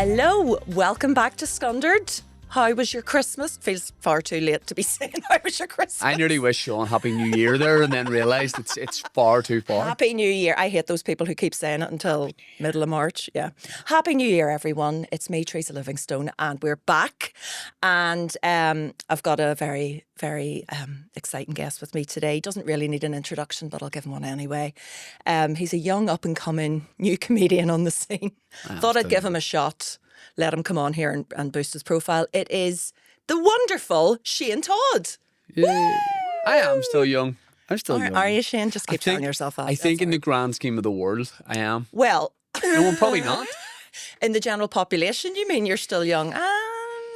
Hello, welcome back to Scundered. How was your Christmas? Feels far too late to be saying how was your Christmas. I nearly wished Sean Happy New Year there and then realised it's far too far. Happy New Year. I hate those people who keep saying it until middle of March. Yeah. Happy New Year, everyone. It's me, Teresa Livingstone, and we're back. And I've got a very, very exciting guest with me today. Doesn't really need an introduction, but I'll give him one anyway. He's a young, up-and-coming new comedian on the scene. Thought I'd give him a shot. Let him come on here and boost his profile. It is the wonderful Shane Todd. Yeah. I am still young. I'm still young. Are you, Shane? Just keep telling yourself that. I think in the grand scheme of the world, I am. Well, No, probably not. in the general population, you mean you're still young?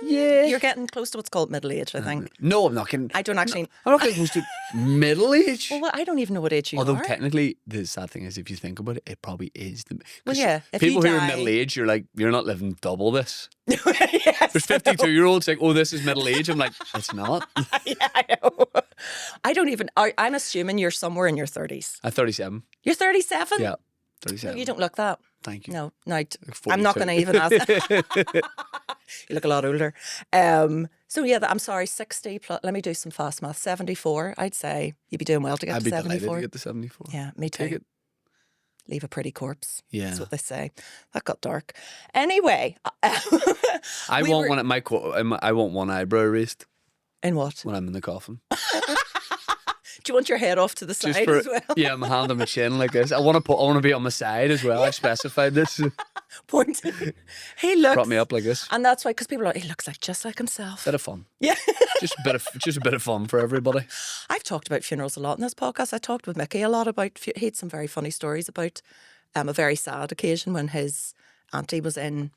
Yeah. You're getting close to what's called middle age, I think. No, I'm not getting... I don't actually... I'm not getting close to middle age. Well, I don't even know what age you Although are. technically, the sad thing is, if you think about it, it probably is. Well, yeah. If People you who are die- middle age, you're like, you're not living double this. Yes, There's 52-year-olds like, oh, this is middle age. I'm like, it's not. yeah, I know. I don't even... I'm assuming you're somewhere in your 30s. I'm 37. You're 37? Yeah, No, 37. you don't look that. Thank you. No, Like I'm not 42. going to even ask. You look a lot older. So yeah, I'm sorry, 60 plus, let me do some fast math. 74, I'd say you'd be doing well to get I'd to be delighted 74. to get to 74. Yeah, me too. Take it. Leave a pretty corpse. Yeah. That's what they say. That got dark. Anyway. I we want were- one at I want one eyebrow raised In what? when I'm in the coffin. Do you want your head off to the Just side for as well? yeah, my hand on my chin like this. I want to be on my side as well. I specified this. Pointing. He looks. Brought me up like this. And that's why, because people are like, he looks like just like himself. Bit of fun. Yeah. Just a bit of fun for everybody. I've talked about funerals a lot in this podcast. I talked with Mickey a lot about, he had some very funny stories about a very sad occasion when his auntie was in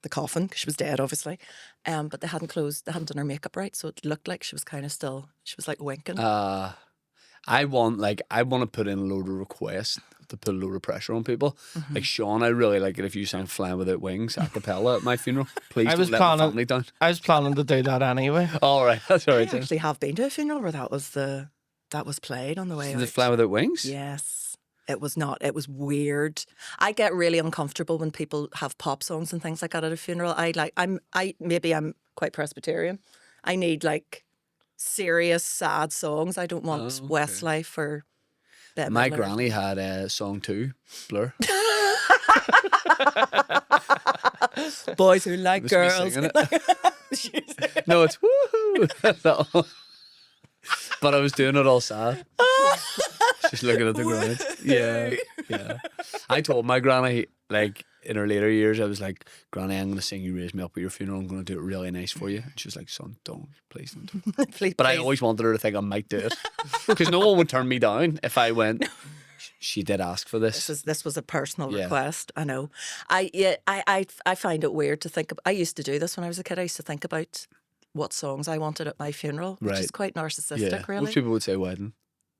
the coffin, because she was dead, obviously. But they hadn't done her makeup right, so it looked like she was kind of still, she was like winking. I want to put in a load of requests to put a load of pressure on people. Like Sean, I really like it if you sang "Flying Without Wings" a cappella at my funeral. Please don't let my family down. I was planning to do that anyway. All right, that's all I right. then. actually have been to a funeral where that was played on the way Is it out. "Flying Without Wings"? Yes. It was not. It was weird. I get really uncomfortable when people have pop songs and things like that at a funeral. Maybe I'm quite Presbyterian. I need like serious, sad songs. I don't want okay. Westlife or Bette My Midler. granny had a song too, Blur. Boys who like Was me girls. singing it. No, it's woohoo. That one. But I was doing it all sad. Just looking at the ground. Yeah, yeah. I told my granny, like, in her later years, I was like, Granny, I'm going to sing You Raise Me Up at your funeral. I'm going to do it really nice for you. And she was like, son, don't. Please don't. Please, But I please. always wanted her to think I might do it. Because no one would turn me down if I went, she did ask for this. This was a personal Yeah. request. I know. I find it weird to think. I used to do this when I was a kid. I used to think about what songs I wanted at my funeral, which is Right. quite narcissistic, Yeah. really. Most people would say wedding.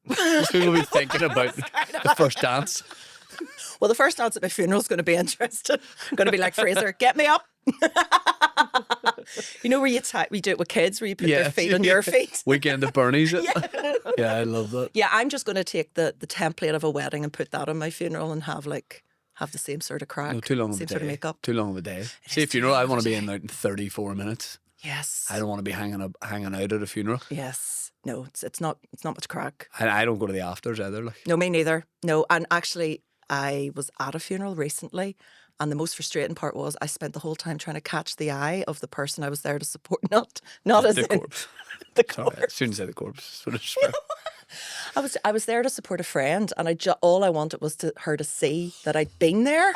Most people would be thinking about the first dance. Well, the first dance at my funeral is going to be interesting. I'm going to be like, Fraser, get me up. You know where we do it with kids, where you put their feet on your feet? Weekend at Bernie's. Yeah, I love that. Yeah, I'm just going to take the template of a wedding and put that on my funeral and have the same sort of crack. No, too long of a same day. sort of makeup. Too long of a day. See, is a funeral, too I long want of to a be in there in 34 minutes. Yes. I don't want to be hanging out at a funeral. Yes. No, it's not much crack. And I don't go to the afters either. Like, No, me neither. No, and actually, I was at a funeral recently, and the most frustrating part was I spent the whole time trying to catch the eye of the person I was there to support. Not as the in corpse. the Sorry, corpse. as soon as I say the corpse. Sort of I was there to support a friend, and all I wanted was her to see that I'd been there.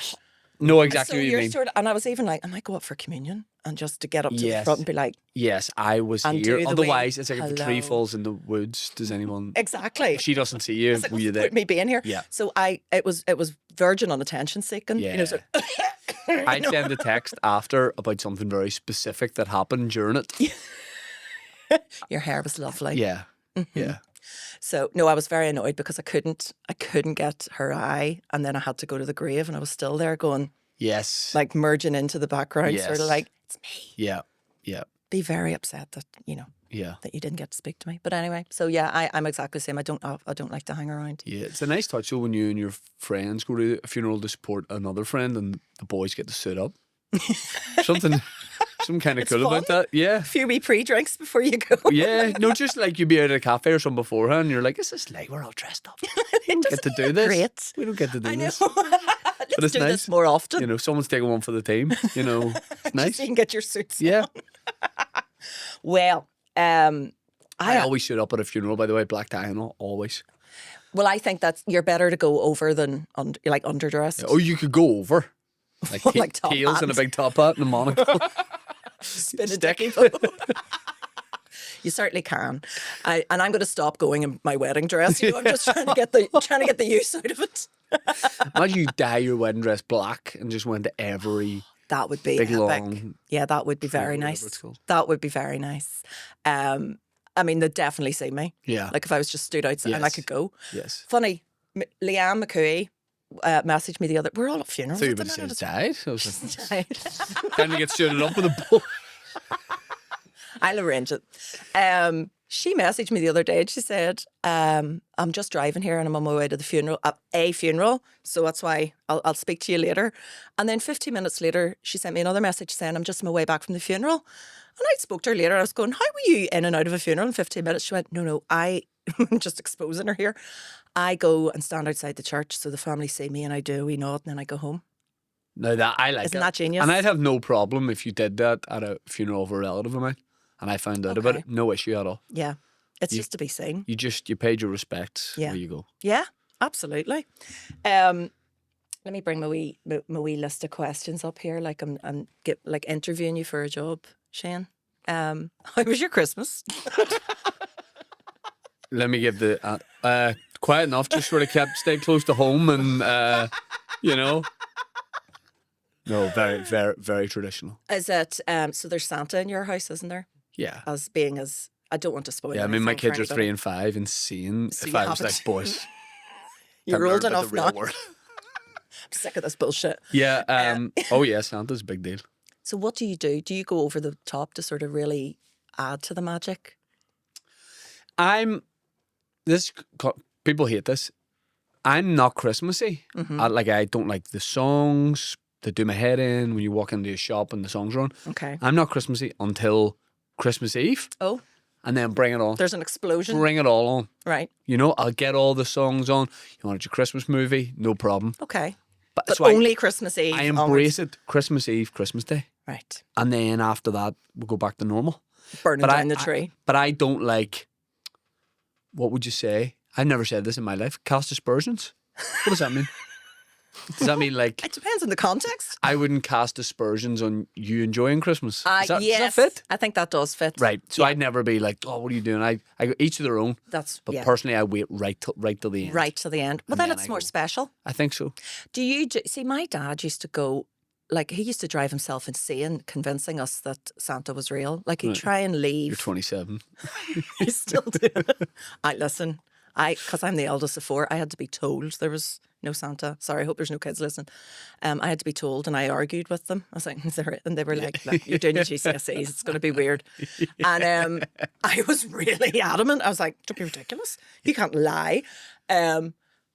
No, exactly So what you you're mean. sort of, and I was even like, I might go up for communion, and just to get up to the Yes. front and be like, Yes, I was And here. do the Otherwise, wee it's like if the tree hello. falls in the woods, does anyone... exactly. If she doesn't see you, It's like, were what's you the there? point of me being here? Yeah. So it was virgin on attention seeking. Yeah. You know, so I'd send a text after about something very specific that happened during it. your hair was lovely. Yeah, Mm-hmm. yeah. So no, I was very annoyed because I couldn't get her eye, and then I had to go to the grave, and I was still there going Yes. like merging into the background, sort of Yes. like it's me. Yeah, yeah, Be very upset that yeah. that you didn't get to speak to me. But anyway, so yeah, I'm exactly the same. I don't like to hang around. Yeah, it's a nice touch though when you and your friends go to a funeral to support another friend and the boys get to suit up. Something kind of It's cool fun. about that. Yeah. A few wee pre-drinks before you go. Yeah, no, just like you'd be out at a cafe or something beforehand, and you're like, "Is this like we're all dressed up? We don't get to do this. Great. We don't get to do I know. this." Let's it's do nice. this more often. You know, someone's taking one for the team. You know, it's Just nice. so you can get your suits. Yeah, Well, I I always shoot up at a funeral. By the way, black tie and all, always. I think that you're better to go over than like underdressed. Oh, you could go over like, Like top heels and a hat. big top hat and a monocle. Spin a dicky boat. You certainly can. And I'm going to stop going in my wedding dress. You know, I'm just trying to get the use out of it. Imagine you dye your wedding dress black and just went to every That would be big epic. long. Yeah, that would be very whatever nice. it's called. That would be very nice. I mean, they'd definitely see me. Yeah. Like if I was just stood outside and I Yes. could go. Yes. Funny, Leanne McCooey messaged me the other. We're all at I funerals. thought you at were the going to say minute. it's died. I was like, Right. time to get suited up with a bull. I'll arrange it. She messaged me the other day and she said, I'm just driving here and I'm on my way to the funeral, a funeral. So that's why I'll speak to you later. And then 15 minutes later, she sent me another message saying, I'm just on my way back from the funeral. And I spoke to her later. I was going, how were you in and out of a funeral in 15 minutes? She went, no, I'm just exposing her here. I go and stand outside the church so the family see me and I do a wee nod and then I go home. No, that I like. Isn't it. that genius? And I'd have no problem if you did that at a funeral of a relative of mine, and I found out about Okay. it. No issue at all. Yeah. It's just to be seen. You paid your respects. Yeah. Where you go. Yeah, absolutely. Let me bring my wee list of questions up here. Like I'm interviewing you for a job, Shane. How was your Christmas? Let me give the quiet enough. Just sort of stay close to home, and you know. No, very, very, very traditional. Is it so? There's Santa in your house, isn't there? Yeah. I don't want to spoil. Yeah, I mean, my anything for kids are 3 anybody. and 5, and seeing So if you I was haven't- like, boys, You're time to old learn about enough the real now. world. I'm sick of this bullshit. Yeah. Oh yeah, Santa's a big deal. So what do you do? Do you go over the top to sort of really add to the magic? People hate this. I'm not Christmassy. Mm-hmm. I don't like the songs that do my head in when you walk into a shop and the songs are on. Okay. I'm not Christmassy until Christmas Eve, Oh, and then bring it on. there's an explosion. Bring it all on. Right. You know, I'll get all the songs on. You want your Christmas movie? No problem. Okay. But But so I- only Christmas Eve. I onwards. embrace it. Christmas Eve, Christmas Day, Right. and then after that we'll go back to normal. Burning But down the tree. but I don't like. What would you say? I've never said this in my life. Cast aspersions. What does that mean? Does that mean like It depends on the context. I wouldn't cast aspersions on you enjoying Christmas? Does that Yes, fit? I think that does fit. Right. So I'd never be like, oh, what are you doing? I go each of their own. That's But yeah. personally, I wait right till the end. Right to the end. Well, And then then it's I more go. special. I think so. Do you see? My dad used to go. Like he used to drive himself insane, convincing us that Santa was real. Like he'd Right. try and You're leave. 27. He still do. Listen. Because I'm the eldest of 4, I had to be told there was no Santa. Sorry, I hope there's no kids listening. I had to be told, and I argued with them. I was like, and they were like, "Look, you're doing your GCSEs. It's going to be weird." And I was really adamant. I was like, "Don't be ridiculous. You can't lie."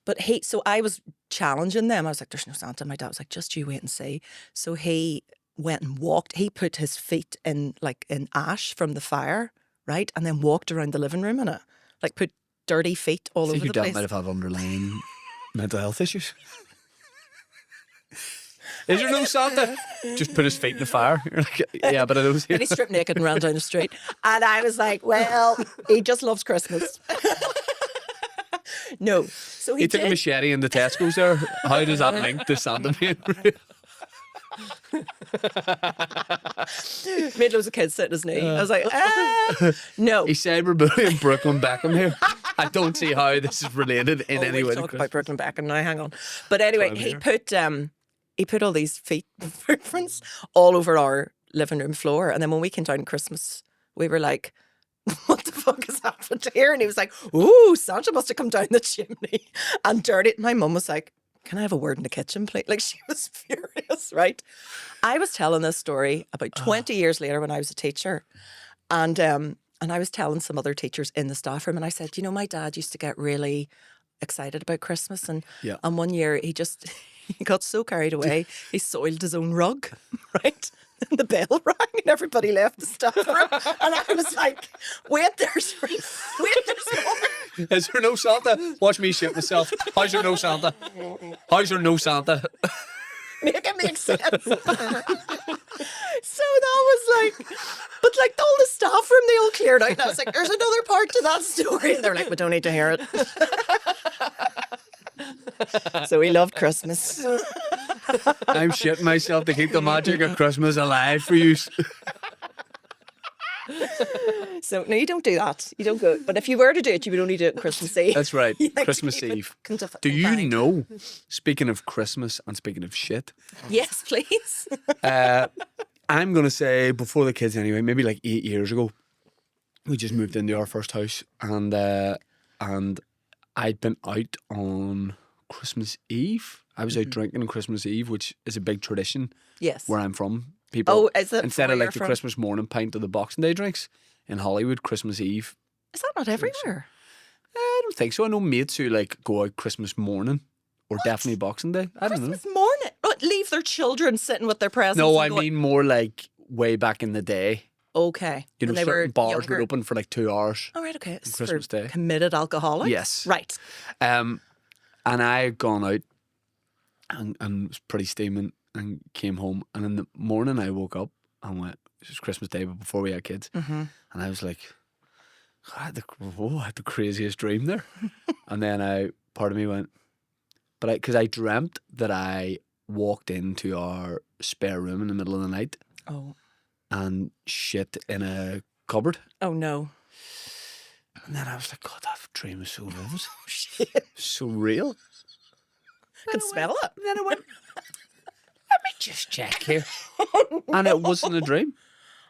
But so I was challenging them. I was like, "There's no Santa." My dad was like, "Just you wait and see." So he went and walked. He put his feet in ash from the fire, right, and then walked around the living room in it, like put dirty feet all I think over your the dad place. might have had underlying mental health issues. Is there no Santa? Just put his feet in the fire. You're like, yeah, but I don't see And he stripped naked and ran down the street. And I was like, well, he just loves Christmas. No. So He took a did. machete in the Tesco's there. How does that link to Santa being real? Made loads of kids sit in his knee. I was like, no. He's cyberbullying Brooklyn Beckham here. I don't see how this is related in Oh, any we'll way. to talk about Christmas. Brooklyn Beckham now. Hang on. But anyway, I'm he put all these feet footprints all over our living room floor. And then when we came down Christmas, we were like, what the fuck has happened here? And he was like, ooh, Santa must have come down the chimney and dirty. My mum was like, can I have a word in the kitchen, please? Like, she was furious, right? I was telling this story about 20 years later when I was a teacher. And I was telling some other teachers in the staff room, and I said, you know, my dad used to get really excited about Christmas. And Yeah. one year he he got so carried away, he soiled his own rug, right? And the bell rang and everybody left the staff room. And I was like, wait, there's more. Is there no Santa? Watch me shit myself. How's there no Santa? How's there no Santa? Make it make sense. So that was like, but like all the staff room, they all cleared out. And I was like, there's another part to that story. And they're like, we don't need to hear it. So we loved Christmas. I'm shitting myself to keep the magic of Christmas alive for you. So no, you don't do that. You don't go. But if you were to do it, you would only do it on Christmas Eve. That's right. You like to Christmas keep it Eve. confined. Do you know, speaking of Christmas and speaking of shit, Yes, please. I'm going to say before the kids anyway, maybe like 8 years ago, we just moved into our first house and I'd been out on Christmas Eve. I was out drinking on Christmas Eve, which is a big tradition Yes. where I'm from. People, Oh, is it instead where of like you're the from? Christmas morning pint or the Boxing Day drinks in Hollywood, Christmas Eve. Is that not everywhere? I don't think so. I know mates who like go out Christmas morning or definitely Boxing Day. I don't know. Christmas morning. Oh, leave their children sitting with their presents. No, and I mean more like way back in the day. Okay. You know, When they certain were bars younger. were open for like 2 hours. Oh, right, okay. It's Christmas for Day. committed alcoholics? Yes. Right. And I had gone out and was pretty steaming and came home. And in the morning I woke up and went, it was Christmas Day, but before we had kids. Mm-hmm. And I was like, I had the craziest dream there. And then part of me went, because I dreamt that I walked into our spare room in the middle of the night Oh. and shit in a cupboard. Oh, no. And then I was like, God, that dream is so vivid. Shit. So real. I can smell it. And then I went, let me just check here. And it wasn't a dream.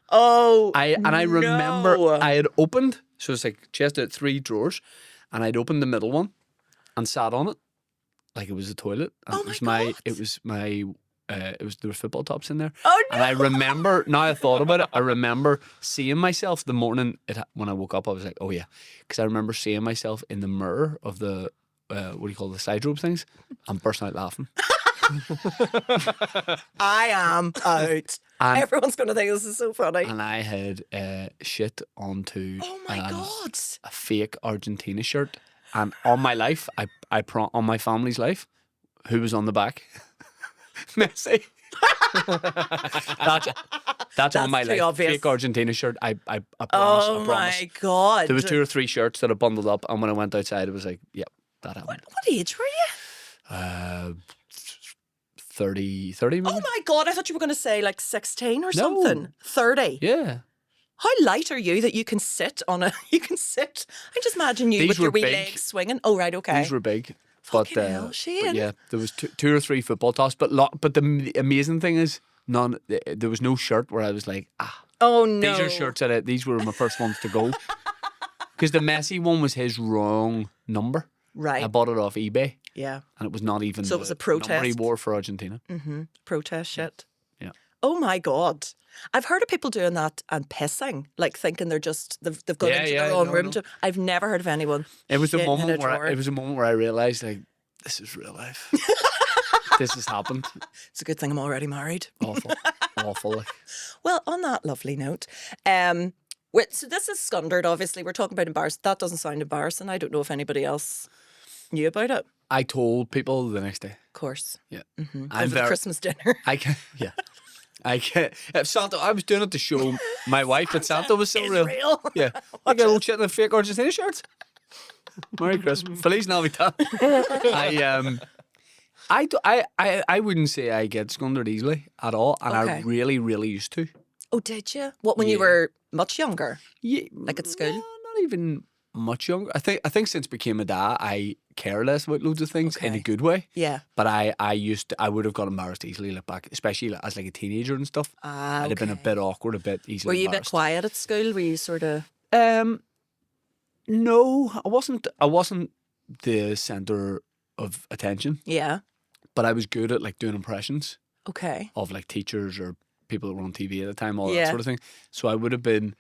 Oh, I remember no. I had opened, so it's like chest out 3 drawers, and I'd opened the middle one and sat on it like it was a toilet. And Oh it was my God. there were football tops in there. Oh, no. And I remember, now I thought about it, I remember seeing myself the morning when I woke up. I was like, oh yeah, because I remember seeing myself in the mirror of the what do you call the side robe things, and bursting out laughing. I am out. And- Everyone's going to think this is so funny. And I had shit onto Oh, my God. a fake Argentina shirt, and on my life, on my family's life, who was on the back? Messi. That's on my too life. obvious. Fake Argentina shirt. I promise. Oh, I promise. my God. There was 2 or 3 shirts that I bundled up, and when I went outside, it was like, yep, that happened. What age were you? 30 maybe? Oh, my God. I thought you were going to say like 16 or something. 30. Yeah. How light are you that you can sit on a... You can sit... I just imagine you These with your were wee big. legs swinging. Oh, right, okay. These were big. Fucking But, hell, Shane. but yeah, there was 2 or 3 football tops. But the amazing thing is, there was no shirt where I was like, Oh, no. these are shirts these were my first ones to go. Because the Messi one was his wrong number. Right. I bought it off eBay, Yeah. and it was not even So it was the a protest? number he wore for Argentina. Mm-hmm. Protest shit. Yeah. Oh, my God. I've heard of people doing that and pissing, like thinking they've gone Yeah, into yeah, their own no, room. no. I've never heard of anyone. It was a shitting in moment a drawer. it was a moment where I realized, like, this is real life. This has happened. It's a good thing I'm already married. Awful. Awful. Like. Well, on that lovely note, so this is Scundered, obviously. We're talking about embarrassment. That doesn't sound embarrassing. I don't know if anybody else knew about it. I told people the next day. Of course. Yeah. Mm-hmm. I'm Over the very- Christmas dinner. I can, yeah. I can. If Santa, I was doing it to show my wife that Santa was so Is real. real. Yeah. I got old shit in the fake Argentina shirts. Merry Christmas. Feliz Navidad. I wouldn't say I get scundered easily at all, and I Okay. really, really used to. Oh, did you? What, when you Yeah. were much younger? Yeah, Like at school? No, not even much younger. I think since became a dad, I care less about loads of things in a Okay. good way. Yeah. But I would have got embarrassed easily, like back, especially like, as like a teenager and stuff. Ah, I'd have been a okay. bit awkward, a bit easily. Were you a bit embarrassed. quiet at school? Were you sort of... No, I wasn't. I wasn't the center of attention, Yeah. but I was good at like doing impressions Okay. of like teachers or people that were on TV at the time, all Yeah. that sort of thing. So I would have been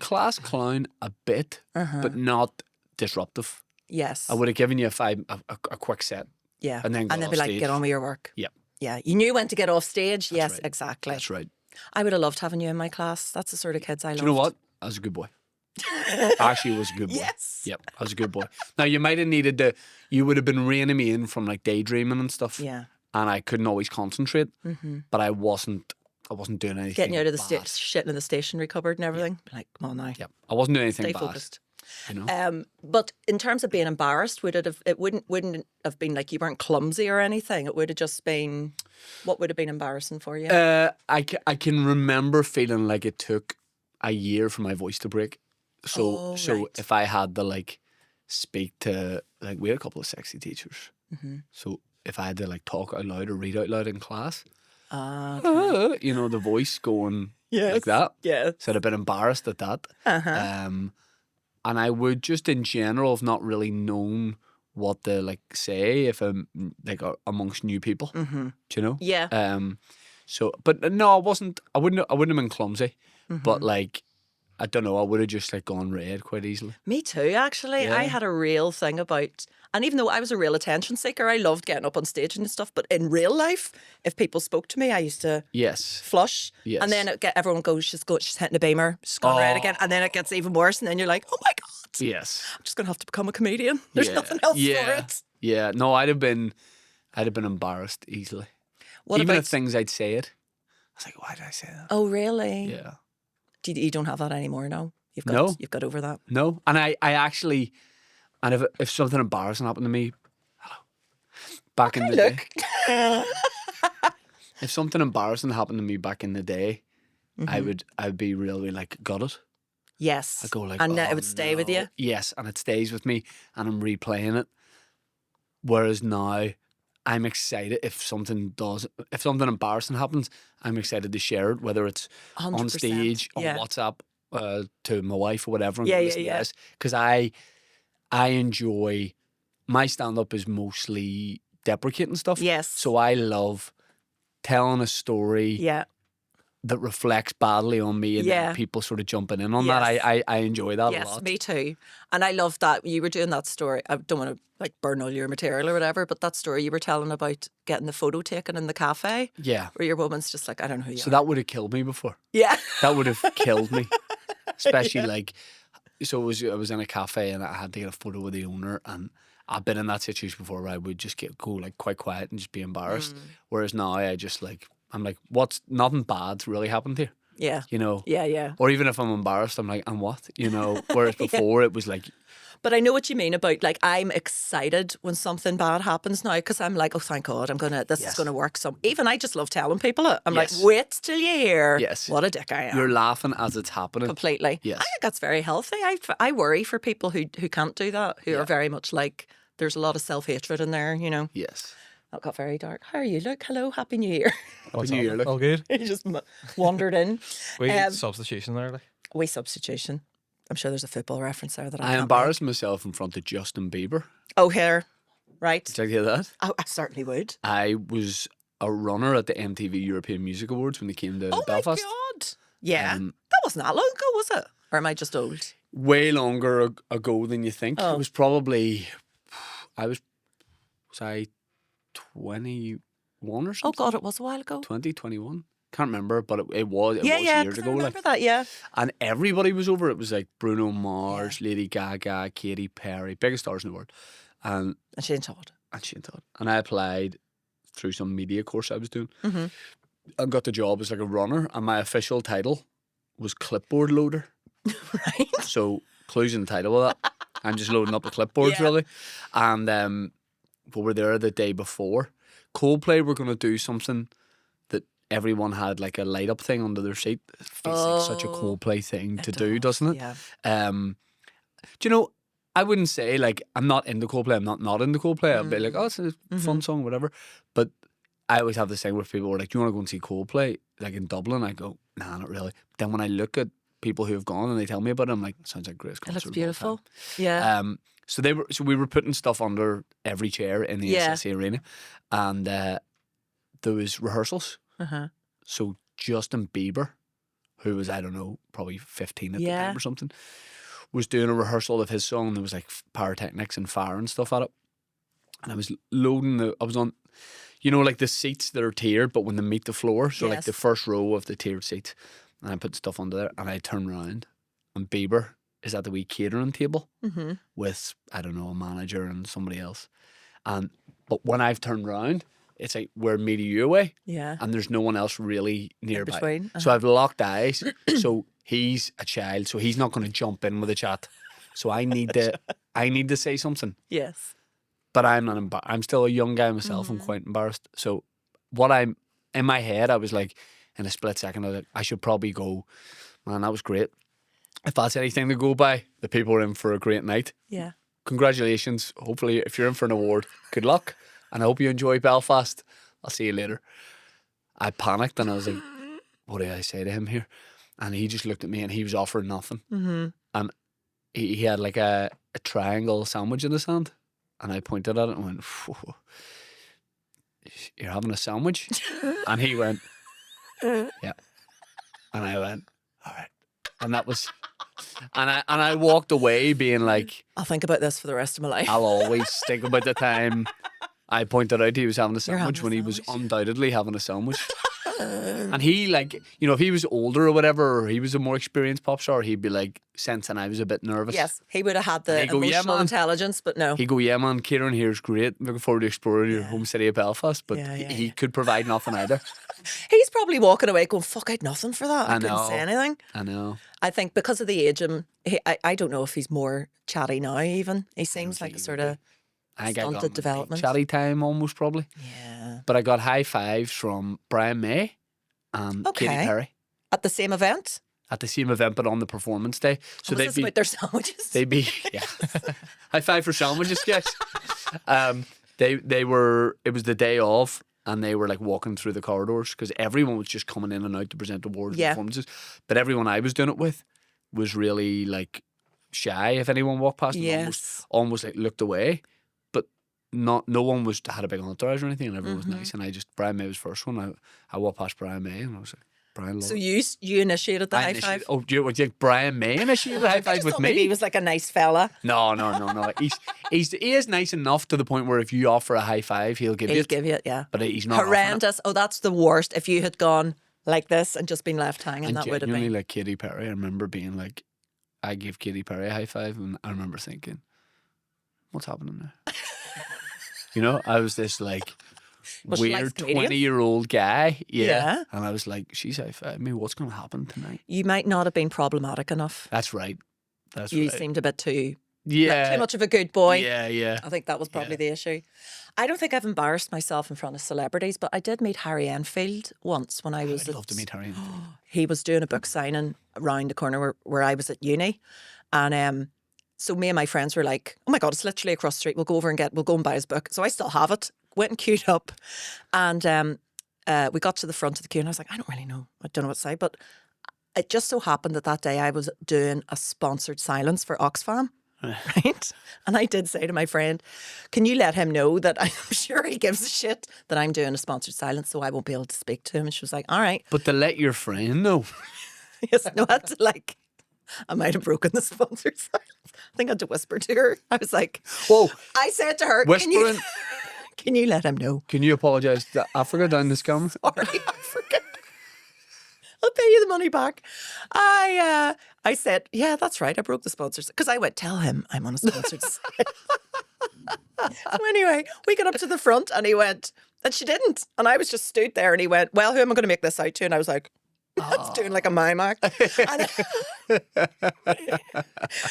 class clown a bit, Uh-huh. but not disruptive. Yes. I would have given you a quick set. Yeah. And then got be off like, stage. get on with your work. Yep. Yeah. You knew when to get off stage. Yes, right. exactly. That's right. I would have loved having you in my class. That's the sort of kids I loved. Do you know what? I was a good boy. I actually was a good boy. Yes. Yep, I was a good boy. Now, you might have needed to, you would have been reining me in from like daydreaming and stuff. Yeah. And I couldn't always concentrate. Mm-hmm. But I wasn't doing anything Getting you out of the bad. shitting in the stationery cupboard and everything. Like, come on now. Yep, I wasn't doing anything Stay bad. focused. You know? But in terms of being embarrassed, it wouldn't have been like you weren't clumsy or anything. It would have just been, what would have been embarrassing for you? I can remember feeling like it took a year for my voice to break. So right. if I had to like speak to, like, we had a couple of sexy teachers. Mm-hmm. So if I had to like talk out loud or read out loud in class, Okay. you know, the voice going Yes. like that. Yeah. So I'd have been embarrassed at that. Uh-huh. And I would just in general have not really known what to like say if I'm like amongst new people. Mm-hmm. Do you know? Yeah. So, but no, I wasn't. I wouldn't have been clumsy. Mm-hmm. But like, I don't know. I would have just like gone red quite easily. Me too, actually. Yeah. I had a real thing about, and even though I was a real attention seeker, I loved getting up on stage and stuff. But in real life, if people spoke to me, I used to Yes. flush. Yes. And then everyone goes, she's hitting the beamer, she's gone red again. And then it gets even worse. And then you're like, oh my God, Yes. I'm just going to have to become a comedian. There's nothing else for it. Yeah. No, I'd have been embarrassed easily. What Even about, if things I'd say it, I was like, why did I say that? oh, really? Yeah. You don't have that anymore now? You've got, No. You've got over that? No. And I actually, and if something embarrassing happened to me, back in the day, if something embarrassing happened to me back in the day, I would be really like gutted. Yes. I'd go like, and oh, it would stay with you? Yes, and it stays with me, and I'm replaying it. Whereas now, I'm excited if something embarrassing happens. I'm excited to share it, whether it's on 100%. stage, on Yeah. WhatsApp, to my wife or whatever. And Yeah, go, yeah, "Listen to yeah. this," because I enjoy, my stand up is mostly deprecating stuff. Yes. So I love telling a story Yeah. that reflects badly on me, and Yeah. then people sort of jumping in on Yes. that. I enjoy that a Yes, lot. me too. And I love that you were doing that story. I don't want to like burn all your material or whatever, but that story you were telling about getting the photo taken in the cafe, Yeah. where your woman's just like, I don't know who you So are. that would have killed me before. Yeah. That would have killed me. Especially like, so I was in a cafe and I had to get a photo with the owner, and I've been in that situation before where I would just go like quite quiet and just be embarrassed. Whereas now I just like, I'm like, nothing bad's really happened here, Yeah. you know? Yeah, yeah. Or even if I'm embarrassed, I'm like, and what? You know? Whereas before it was like, But I know what you mean about like, I'm excited when something bad happens now because I'm like, oh, thank God, this is Yes. going to work. So even I just love telling people it. I'm Yes. like, wait till you hear Yes. what a dick I am. you're laughing as it's happening. Completely. Yes. I think that's very healthy. I worry for people who can't do that, who are very much like, there's a lot of self-hatred in there, you know. Yes. That got very dark. How are you? Look, hello, Happy New Year. What's New up? Year, look. All good. He just wandered in. We Um, substitution there, like. Wee substitution. I'm sure there's a football reference there that I I can't embarrassed myself in front of Justin Bieber. make. Oh, here. Right. Did you hear that? Oh, I certainly would. I was a runner at the MTV European Music Awards when they came to Oh, Belfast. my God. Yeah. Um, that wasn't that long ago, was it? Or am I just old? Way longer ago than you think. Oh. It was probably, was I 21 or Oh, something? God, it was a while ago. 2021? Can't remember, but it was yeah, years 'cause ago. I remember Like, that, yeah. and everybody was over. It was like Bruno Mars, Lady Gaga, Katy Perry, biggest stars in the world, and And Shane Todd. Shane Todd. And I applied through some media course I was doing, Mm-hmm. and got the job as like a runner. And my official title was clipboard loader. Right? So clues in the title of that. I'm just loading up the clipboards Yeah. really. And we were there the day before. Coldplay were going to do something that everyone had like a light up thing under their seat. It feels like such a Oh, Coldplay thing to it do, does, doesn't it? yeah. Do you know, I wouldn't say like I'm not into Coldplay. I'm not into Coldplay. I'd be like, oh, it's a fun song, whatever. But I always have this thing where people are like, do you want to go and see Coldplay like in Dublin? I go, nah, not really. Then when I look at people who have gone and they tell me about it, I'm like, sounds like greatest It concert looks of all beautiful. time. Yeah. So we were putting stuff under every chair in the Yeah. SSE Arena, and there was rehearsals. Uh-huh. So Justin Bieber, who was, I don't know, probably 15 at the Yeah. time or something, was doing a rehearsal of his song. There was like pyrotechnics and fire and stuff at it. and I was loading I was on, you know, like the seats that are tiered, but when they meet the floor, so like Yes. the first row of the tiered seats, and I put stuff under there, and I turn around, and Bieber is at the wee catering table with, I don't know, a manager and somebody else, but when I've turned around, it's like we're me to you away, Yeah. and there's no one else really nearby. between, So I've locked eyes. So he's a child, so he's not going to jump in with a chat. So I need to say something. Yes. But I'm not embarrassed. I'm still a young guy myself. I'm quite embarrassed. So in my head, I was like, in a split second, I was like, I should probably go. Man, that was great. If that's anything to go by, the people are in for a great night. Yeah. Congratulations. Hopefully, if you're in for an award, good luck. And I hope you enjoy Belfast. I'll see you later. I panicked and I was like, what did I say to him here? And he just looked at me and he was offering nothing. And he had like a triangle sandwich in his hand. And I pointed at it and went, "Whoa, you're having a sandwich?" And he went, "Yeah." And I went, "All right." And that was, and I walked away being like, I'll think about this for the rest of my life. I'll always think about the time I pointed out he was having a You're having sandwich a when he was sandwich. undoubtedly having a sandwich. And he, like, you know, if he was older or whatever, or he was a more experienced pop star, he'd be like sensing I was a bit nervous. Yes, he would have had the And he'd go, "Yeah, emotional man." intelligence, but no. He'd go, "Yeah, man, catering here is great. Looking forward to exploring your home city of Belfast." But Yeah, yeah, he could provide nothing either. He's probably walking away going, fuck, I'd nothing for that. I couldn't know. say anything. I know. I think because of the age, I don't know if he's more chatty now even. He seems like a sort of I think I got stunted my development. chatty time almost probably. Yeah. But I got high fives from Brian May and Katy Okay. Perry At the same event? at the same event, but on the performance day. So Was this about their sandwiches? they'd be yeah. High five for sandwiches, guys. They were. It was the day of, and they were like walking through the corridors because everyone was just coming in and out to present awards and performances. But everyone I was doing it with was really like shy. If anyone walked past them, Yes. almost like looked away. But no one had a big entourage or anything, and everyone Mm-hmm. was nice. And Brian May was first one. I walked past Brian May, and I was like, Brian. So you initiated the high five? Oh, do you think Brian May initiated the high I five just with thought me? maybe he was like a nice fella. No. He is nice enough to the point where if you offer a high five, he'll give you He'll it. give you it, yeah. But he's not offering it. Horrendous. Oh, that's the worst. If you had gone like this and just been left hanging, And that would have genuinely, been. like Katy Perry, I remember being like, I gave Katy Perry a high five, and I remember thinking, what's happening there? You know, I was this like Was she like weird comedians? 20-year-old guy. Yeah. And I was like, she's high five me. What's going to happen tonight? You might not have been problematic enough. That's right. That's You right. seemed a bit too Yeah. much of a good boy. Yeah. I think that was probably the issue. I don't think I've embarrassed myself in front of celebrities, but I did meet Harry Enfield once when I was I'd love to meet Harry. he was doing a book signing around the corner where I was at uni. And so me and my friends were like, oh my God, it's literally across the street. We'll go and buy his book. So I still have it. Went and queued up. And we got to the front of the queue and I was like, I don't really know. I don't know what to say. But it just so happened that day I was doing a sponsored silence for Oxfam. Right? And I did say to my friend, can you let him know that I'm sure he gives a shit that I'm doing a sponsored silence so I won't be able to speak to him? And she was like, all right. But to let your friend know. Yes, no, I had to I might have broken the sponsored silence. I think I had to whisper to her. I was like, Whoa. I said to her, Whispering. can you let him know? Can you apologise to Africa down this camera? Sorry, I forget. I'll pay you the money back. I said, yeah, that's right. I broke the sponsors because I went, tell him I'm on a sponsored site. So anyway, we got up to the front and he went, and she didn't. And I was just stood there and he went, well, who am I going to make this out to? And I was like, I was doing like a mime act.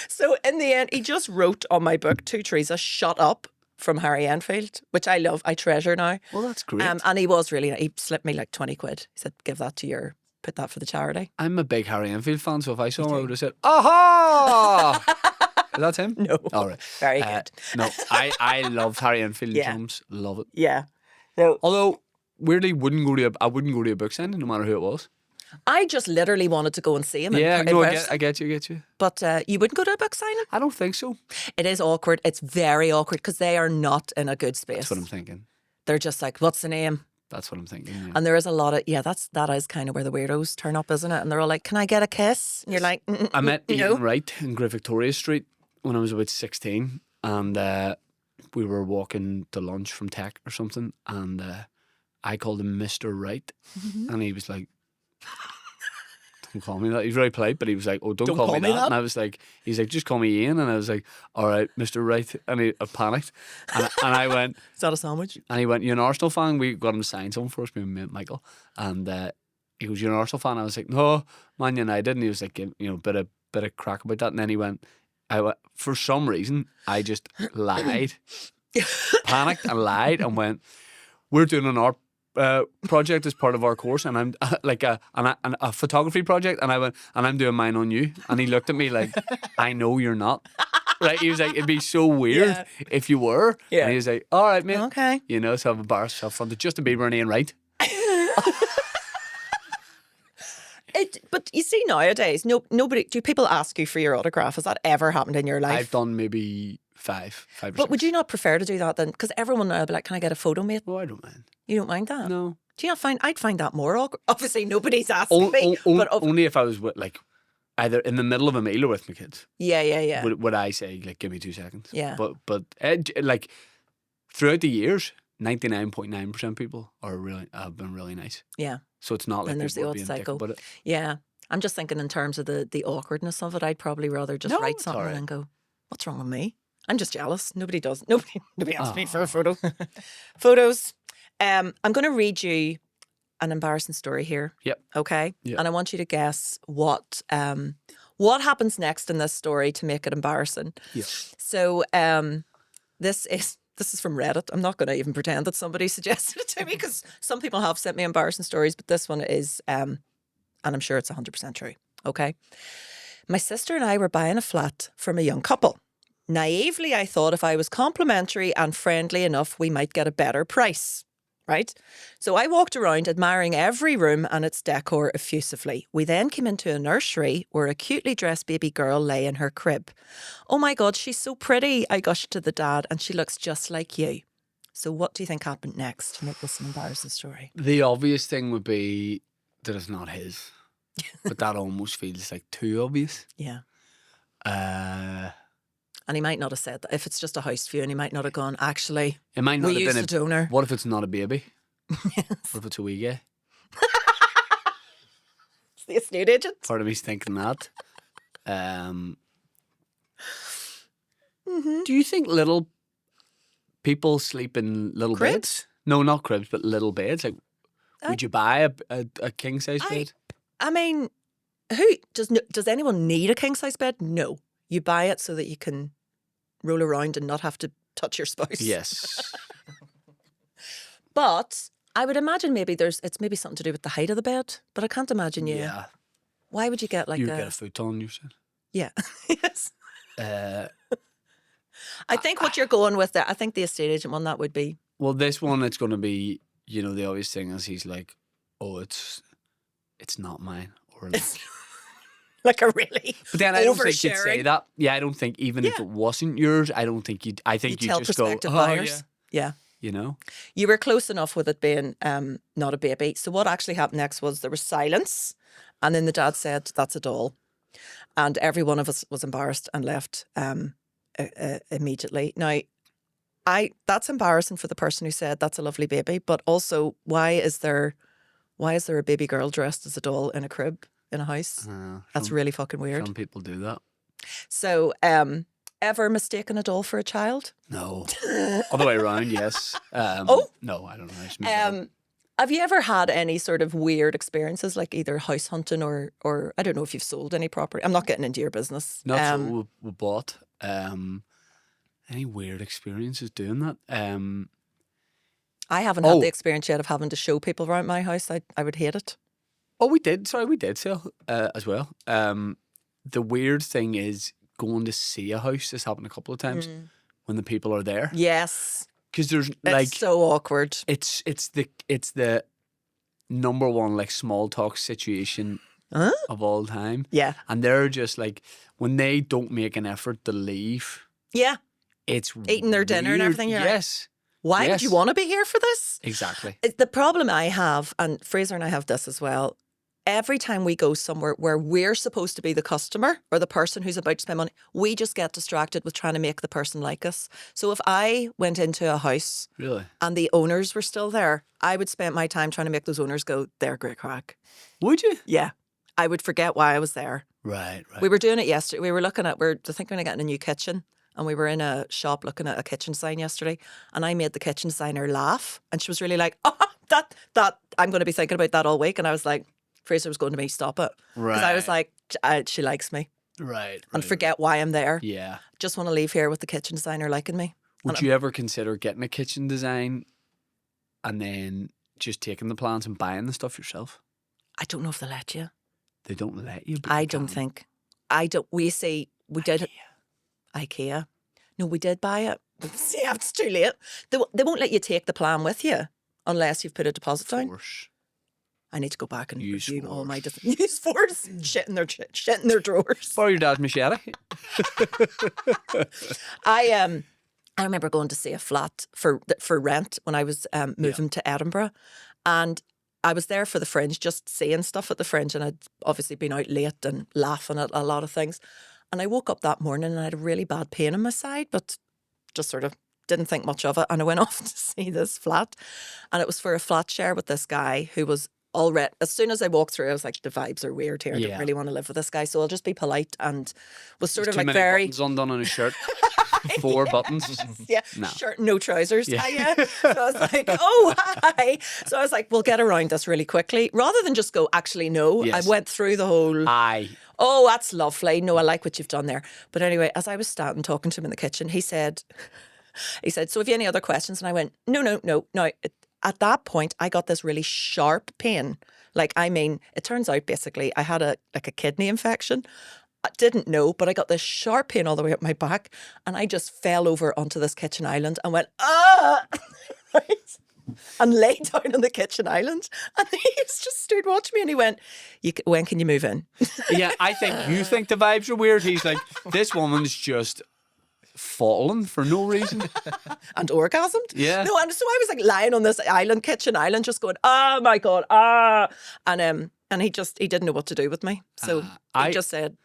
So in the end, he just wrote on my book to Teresa, shut up, from Harry Enfield, which I love, I treasure now. Well, that's great. And he was really, he slipped me like 20 quid. He said, give that to put that for the charity. I'm a big Harry Enfield fan, so if I saw him, I would have said, aha! Is that him? No. All right. Very good. No, I love Harry Enfield Yeah. films. Love it. Yeah. No, Although, weirdly, I wouldn't go to a book signing, no matter who it was. I just literally wanted to go and see him. Yeah, in no, person. I get you. But you wouldn't go to a book signing? I don't think so. It is awkward. It's very awkward because they are not in a good space. That's what I'm thinking. They're just like, what's the name? That's what I'm thinking. Yeah. And there is a lot of, that is kind of where the weirdos turn up, isn't it? And they're all like, can I get a kiss? And you're like, I met no. Ian Wright in Great Victoria Street when I was about 16, and we were walking to lunch from tech or something, and I called him Mr. Right, and he was like, "Don't call me that." He's very polite, but he was like, "Oh, don't call me that." And I was like, "He's like, just call me Ian," and I was like, "All right, Mr. Right," and I panicked, and I went, Is that a sandwich? and he went, "You're an Arsenal fan?" We got him to sign something for us, me and mate Michael, and he goes, "You're an Arsenal fan?" I was like, "No, Man United," and he was like, bit of crack about that, and then he went, for some reason, I just lied, panicked and lied, and went, "We're doing an art project as part of our course, and I'm like a photography project," and I went, "And I'm doing mine on you," and he looked at me like, "I know you're not." Right? He was like, "It'd be so weird if you were." Yeah. And he was like, "All right, mate." Okay. So I've embarrassed myself in front of Justin Bieber and Ian Wright. But you see nowadays, nobody. Do people ask you for your autograph? Has that ever happened in your life? I've done maybe five or But six. would you not prefer to do that then? Because everyone now will be like, "Can I get a photo, mate?" Oh, I don't mind. You don't mind that? No. Do you not find? I'd find that more awkward. Obviously, nobody's asking me. But Only if I was with, like, either in the middle of a meal or with my kids. yeah. Would I say, like, give me 2 seconds? Yeah. But like, throughout the years, 99.9% people have been really nice. Yeah. So it's not like And there's the people are odd being dick cycle. about it. Yeah. I'm just thinking in terms of the awkwardness of it. I'd probably rather just No, write it's something all right. and go, "What's wrong with me?" I'm just jealous. Nobody does. Nobody asks me for a photo. Photos. I'm going to read you an embarrassing story here. Yep. Okay. Yep. And I want you to guess what happens next in this story to make it embarrassing. Yeah. So this is from Reddit. I'm not going to even pretend that somebody suggested it to me because some people have sent me embarrassing stories, but this one is, and I'm sure it's 100% true. Okay. My sister and I were buying a flat from a young couple. Naively, I thought if I was complimentary and friendly enough, we might get a better price. Right? So I walked around admiring every room and its decor effusively. We then came into a nursery where a cutely dressed baby girl lay in her crib. "Oh my God, she's so pretty," I gushed to the dad, "and she looks just like you." So what do you think happened next to make this an embarrassing story? The obvious thing would be that it's not his. But that almost feels like too obvious. Yeah. Uh, And he might not have said that. If it's just a house view and he might not have gone, "Actually, it might not we have used been a donor." What if it's not a baby? What if it's a wee guy? It's the estate agent. Part of me's thinking that. Do you think little people sleep in little Cribs? beds? No, not cribs, but little beds. Like, would you buy a king size bed? I mean, does anyone need a king size bed? No. You buy it so that you can roll around and not have to touch your spouse. Yes. But I would imagine it's maybe something to do with the height of the bed. But I can't imagine you. Yeah. Why would you get like You get a futon, you said. Yeah. Yes. Uh, I think what you're going with there, I think the estate agent one, that would be. well, this one, it's going to be, the obvious thing is he's like, "Oh, it's not mine," or like, Like a really but then I don't think you'd oversharing. say that. Yeah, I don't think even if Yeah. it wasn't yours, I don't think you'd. I think You you'd tell just go, prospective "Oh, buyers. Yeah. yeah." You were close enough with it being not a baby. So what actually happened next was there was silence. And then the dad said, "That's a doll." And every one of us was embarrassed and left immediately. Now, that's embarrassing for the person who said that's a lovely baby. But also, why is there a baby girl dressed as a doll in a crib in a house? That's really fucking weird. Some people do that. So, ever mistaken a doll for a child? No. Other way around, yes. Oh? No, I don't know. I just made that up. Have you ever had any sort of weird experiences, like either house hunting or I don't know if you've sold any property? I'm not getting into your business. Not so we bought. Any weird experiences doing that? I haven't had the experience yet of having to show people around my house. I would hate it. Oh, we did. Sorry, we did sell as well. The weird thing is going to see a house. This happened a couple of times when the people are there. Yes. Because there's It's so awkward. it's the number one like small talk situation of all time. Yeah. And they're just like, when they don't make an effort to leave, Yeah. it's Eating their dinner and weird. everything, you're like, Yes. Why would Yes. you want to be here for this? Exactly. The problem I have, and Fraser and I have this as well, every time we go somewhere where we're supposed to be the customer or the person who's about to spend money, we just get distracted with trying to make the person like us. So if I went into a house Really? and the owners were still there, I would spend my time trying to make those owners go, they're great crack. Would you? Yeah. I would forget why I was there. Right. We were doing it yesterday. We were looking at, we're thinking of getting a new kitchen. And we were in a shop looking at a kitchen sign yesterday. And I made the kitchen designer laugh. And she was really like, oh, that, I'm going to be thinking about that all week. And I was like, Fraser was going to me, stop it. Because I was like, she likes me. Right. And forget why I'm there. Yeah. Just want to leave here with the kitchen designer liking me. Would you ever consider getting a kitchen design and then just taking the plans and buying the stuff yourself? I don't know if they'll let you. They don't let you. But I you don't can. think. We did. IKEA. No, we did buy it. See, it's too late. They won't let you take the plan with you unless you've put a deposit down. Course. I need to go back and Use review all my force. different use force. Shit in their drawers. Borrow your dad's machete. I remember going to see a flat for rent when I was moving to Edinburgh, and I was there for the Fringe, just seeing stuff at the Fringe, and I'd obviously been out late and laughing at a lot of things. And I woke up that morning and I had a really bad pain in my side, but just sort of didn't think much of it. And I went off to see this flat, and it was for a flat share with this guy who was already. As soon as I walked through, I was like, the vibes are weird here. I don't really want to live with this guy, so I'll just be polite. And was sort of Too like many very buttons undone on his shirt. 4 buttons. Yeah, No. shirt, no trousers. Yeah. So I was like, oh, hi. So I was like, we'll get around this really quickly. Rather than just go, actually, no. Yes. I went through the whole, Aye. oh, that's lovely. No, I like what you've done there. But anyway, as I was standing talking to him in the kitchen, he said, so have you any other questions? And I went, no. Now, at that point, I got this really sharp pain. Like, I mean, it turns out basically I had a kidney infection. I didn't know, but I got this sharp pain all the way up my back, and I just fell over onto this kitchen island and went, ah, right? And lay down on the kitchen island. And he just stood watching me, and he went, when can you move in? Yeah, I think you think the vibes are weird. He's like, this woman's just fallen for no reason. And orgasmed. Yeah. No, and so I was like lying on this kitchen island, just going, oh my God, And he didn't know what to do with me. So he just said,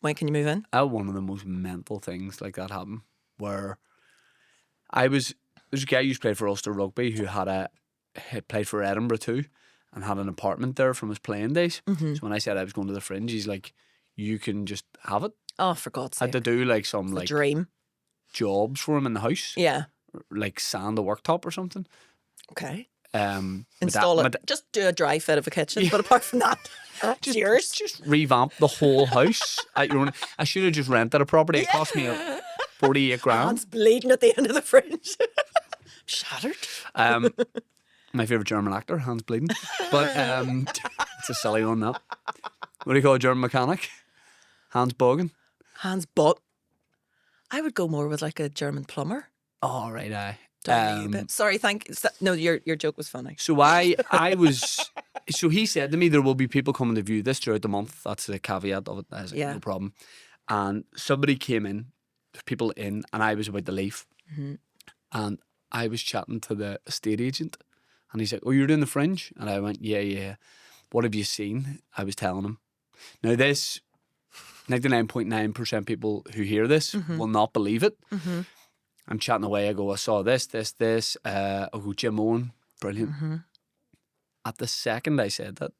when can you move in? I had one of the most mental things like that happen where there's a guy who used to play for Ulster Rugby who had played for Edinburgh too and had an apartment there from his playing days. Mm-hmm. So when I said I was going to the Fringe, he's like, you can just have it. Oh, for God's I sake. had to do like some The dream. jobs for him in the house. Yeah. Like sand the worktop or something. Okay. Install it. Just do a dry fit of a kitchen. But apart from that, it's yours. Just revamp the whole house at your own. I should have just rented a property. It cost me 48 grand. Hands bleeding at the end of the Fringe. Shattered. My favourite German actor, Hans Bleeding. But it's a silly one, that. What do you call a German mechanic? Hans Bogen. Hans Bot. I would go more with like a German plumber. Oh, right, aye. Sorry, no, your joke was funny. So so he said to me, there will be people coming to view this throughout the month. That's the caveat of it. I was like, Yeah. no problem. And somebody came in, there's people in, and I was about to leave. Mm-hmm. And I was chatting to the estate agent, and he's like, oh, you're doing the Fringe? And I went, yeah. What have you seen? I was telling him. Now this, 99.9% people who hear this will not believe it. Mm-hmm. I'm chatting away. I go, I saw this. I go, Jim Owen, brilliant. Mm-hmm. At the second I said that,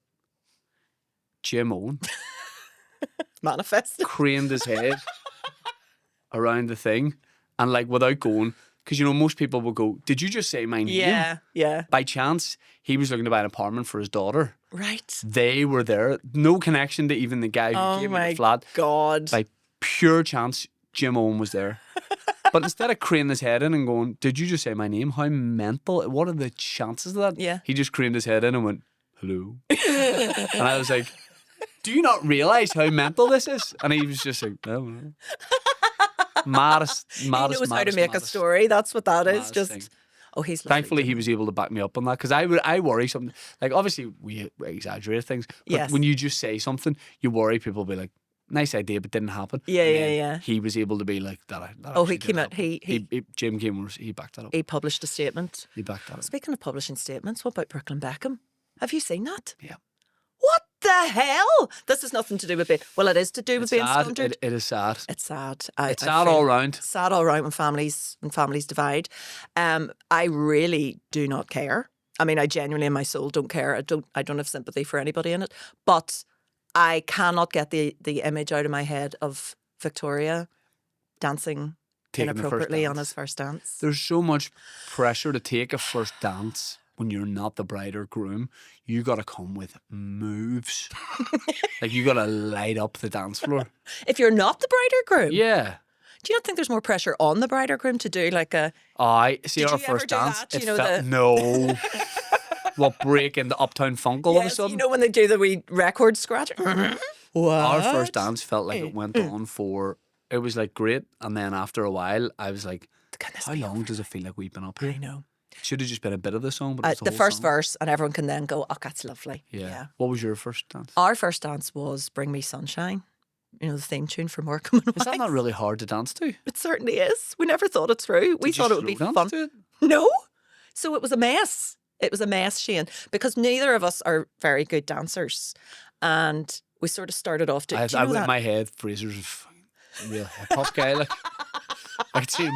Jim Owen Manifest. craned his head around the thing, and like without going, because you know most people will go, did you just say my name? Yeah. By chance, he was looking to buy an apartment for his daughter. Right. They were there, no connection to even the guy who gave me the flat. God. By pure chance, Jim Owen was there. But instead of craning his head in and going, did you just say my name? How mental. What are the chances of that? Yeah. He just craned his head in and went, hello. And I was like, do you not realise how mental this is? And he was just like, oh. Maddest. He knows how to make a story. That's what that is. Just thing. Oh, he's lovely. Thankfully, he was able to back me up on that, because I worry something. Like, obviously, we exaggerate things. But Yes. when you just say something, you worry people will be like, nice idea, but didn't happen. Yeah, And yeah, then yeah. He was able to be like, that Oh, he actually came did out. happen. Jim came, he backed that up. He published a statement. He backed that up. Speaking of publishing statements, what about Brooklyn Beckham? Have you seen that? Yeah. What the hell? This has nothing to do with being. Well, it is to do with It's being sad. scundered. It is sad. It's sad. It's I sad feel all round. Sad all round when families divide. I really do not care. I mean, I genuinely in my soul don't care. I don't have sympathy for anybody in it. But I cannot get the image out of my head of Victoria dancing Taking the first inappropriately on dance. his first dance. There's so much pressure to take a first dance when you're not the bride or groom. You got to come with moves. Like, you got to light up the dance floor. If you're not the bride or groom, Yeah. do you not think there's more pressure on the bride or groom to do like a? I see Did our you ever first do dance. that? You It know, felt no. What break into Uptown Funk all of a Yes, sudden? you know when they do the wee record scratch. What? Our first dance felt like it went on for. It was like great, and then after a while, I was like, Can this "How be long over? does it feel like we've been up I here?" know. Should have just been a bit of the song, but it was The whole first song. verse, and everyone can then go, "Oh, that's lovely." Yeah. What was your first dance? Our first dance was "Bring Me Sunshine." You know, the theme tune from Morecambe and Is that Wise. not really hard to dance to? It certainly is. We never thought it through. We Did you thought it would be slow dance fun. to it? No. So it was a mess. It was a mess, Shane, because neither of us are very good dancers. And we sort of started off to. I, do you know in that? my head, Fraser's a fucking real hip hop guy. Like, I could see him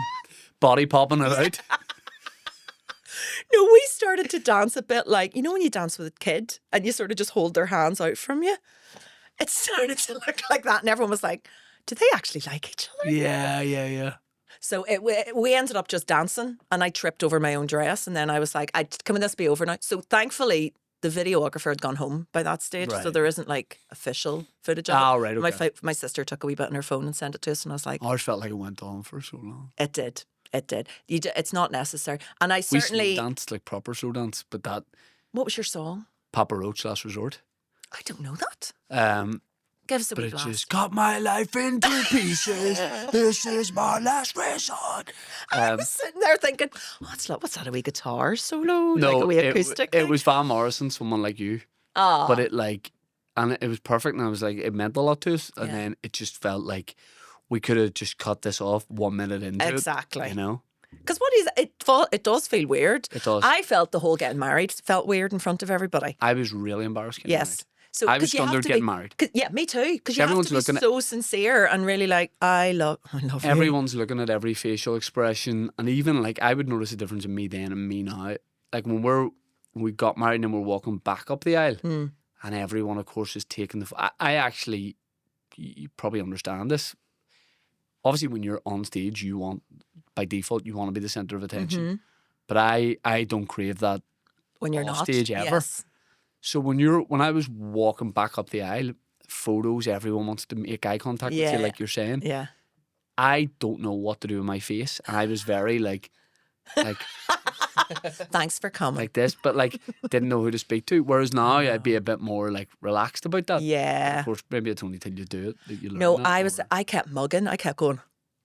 body popping it out. No, we started to dance a bit like, you know, when you dance with a kid and you sort of just hold their hands out from you? It started to look like that. And everyone was like, do they actually like each other? Yeah. So we ended up just dancing and I tripped over my own dress. And then I was like, can this be over now? So thankfully, the videographer had gone home by that stage. So Right. there isn't like official footage of Ah, it. right, My, okay. my sister took a wee bit on her phone and sent it to us. And I was like, Ours felt like it went on for so long. it did. It did. It's not necessary. And I We certainly. slow danced like proper slow dance, but that What was your song? Papa Roach Last Resort. I don't know that. Give us a But wee it blast. just got my life into pieces. This is my last resort. I was sitting there thinking, what's that, a wee guitar solo? like a wee acoustic it thing? was Van Morrison, Someone Like You. Ah, But it it was perfect, and I was like, it meant a lot to us, and Yeah. then it just felt like we could have just cut this off 1 minute into Exactly. it. You know, because it does feel weird. it does. I felt the whole getting married felt weird in front of everybody. I was really embarrassed getting Yes. So I was 'cause you have Scundered to getting be- married. 'cause- Yeah, me too. Because you have Everyone's to be looking at- so sincere and really like, I love you. Everyone's looking at every facial expression, and even like I would notice a difference in me then and me now. Like when we got married and we're walking back up the aisle, Hmm. and everyone, of course, is taking the. I actually, you probably understand this. Obviously, when you're on stage, you want, by default, you want to be the center of attention. Mhm. But I don't crave that. When you're off not. stage ever. Yes. So when I was walking back up the aisle, photos, everyone wants to make eye contact with Yeah. you, like you're saying. Yeah. I don't know what to do with my face, and I was very like Thanks for coming. this, but like didn't know who to speak to. Whereas now I'd be a bit more like relaxed about that. Yeah. Of course, maybe it's only till you do it that you learn. No, that, I kept mugging. I kept going.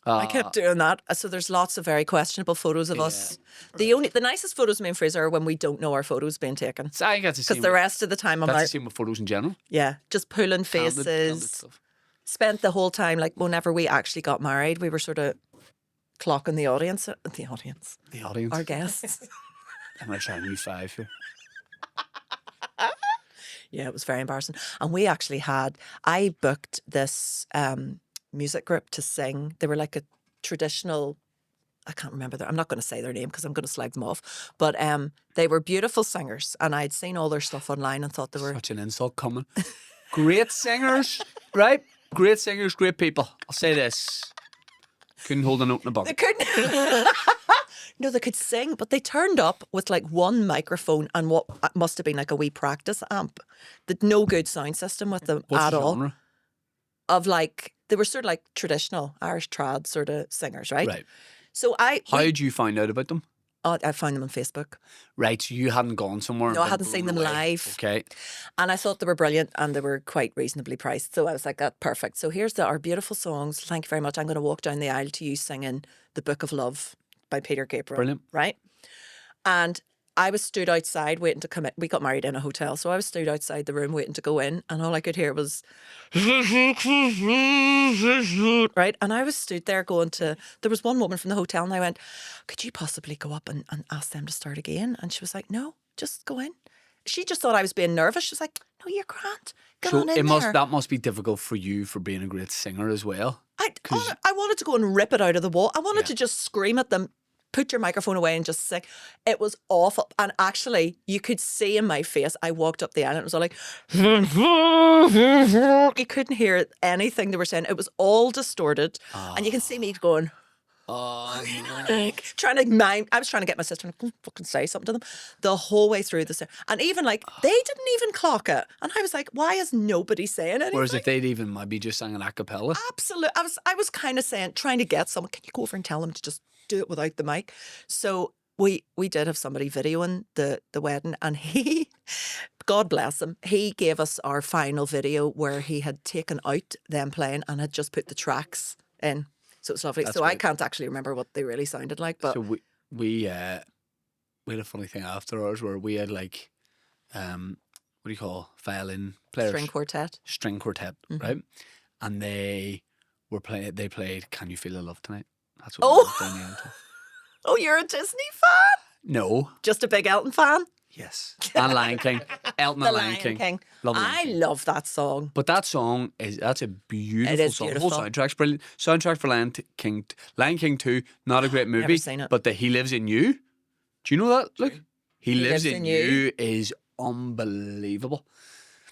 I kept doing that. So there's lots of very questionable photos of us. The nicest photos of me and Fraser are when we don't know our photos being taken. So I got to see. Because the rest of the time I'm That's the out, same with photos in general. yeah, just pulling Candid faces. stuff. Spent the whole time, like whenever we actually got married, we were sort of clocking the audience, The audience. our guests. I'm gonna try a new 5 here. Yeah, it was very embarrassing. And we actually I booked this music group to sing. They were like a traditional, I can't remember I'm not going to say their name because I'm going to slag them off. But they were beautiful singers, and I'd seen all their stuff online and thought they were. Such an insult coming. Great singers, right? Great singers, great people. I'll say this. Couldn't hold a note in a They bucket. couldn't. No, they could sing, but they turned up with like one microphone and what must have been like a wee practice amp. No good sound system with them What's at the all. genre? Of like, they were sort of like traditional Irish trad sort of singers, right? Right. So How did you find out about them? I found them on Facebook. Right, so you hadn't gone somewhere. No, I and hadn't been seen blown them away. live. Okay. And I thought they were brilliant and they were quite reasonably priced. So I was like, that's perfect. So here's our beautiful songs. Thank you very much. I'm going to walk down the aisle to you singing The Book of Love by Peter Gabriel. Brilliant. Right? And I was stood outside waiting to come in. We got married in a hotel. So I was stood outside the room waiting to go in. And all I could hear was, right? And I was stood there there was one woman from the hotel and I went, could you possibly go up and ask them to start again? And she was like, no, just go in. she just thought I was being nervous. She was like, no, you're grand. Get So on in there. that must be difficult for you for being a great singer as well. I wanted to go and rip it out of the wall. I wanted to just scream at them, put your microphone away and just sing. It was awful. And actually, you could see in my face, I walked up the aisle and it was all like, you couldn't hear anything they were saying. It was all distorted. And you can see me going, trying to mime. I was trying to get my sister to fucking say something to them the whole way through the and even like they didn't even clock it, and I was like, why is nobody saying anything? Whereas if they'd even maybe just sang an a cappella. Absolutely, I was kind of trying to get someone. Can you go over and tell them to just do it without the mic? So we did have somebody videoing the wedding, and he, God bless him, he gave us our final video where he had taken out them playing and had just put the tracks in. So it's lovely. That's so I great. can't actually remember what they really sounded like, but So we had a funny thing after ours where we had like what do you call violin players, string quartet. right? And they played Can You Feel the Love Tonight? That's what Oh. we went down the end to. Oh, you're a Disney fan? No. Just a big Elton fan? Yes. And Lion King. Elton The and Lion King. Love the Lion I King. love that song. But that song that's a beautiful It is song. beautiful. The whole soundtrack's brilliant. Soundtrack for Lion King 2, not a great movie. seen it. But the He Lives in You. Do you know that? Look. He Lives in You. You is unbelievable.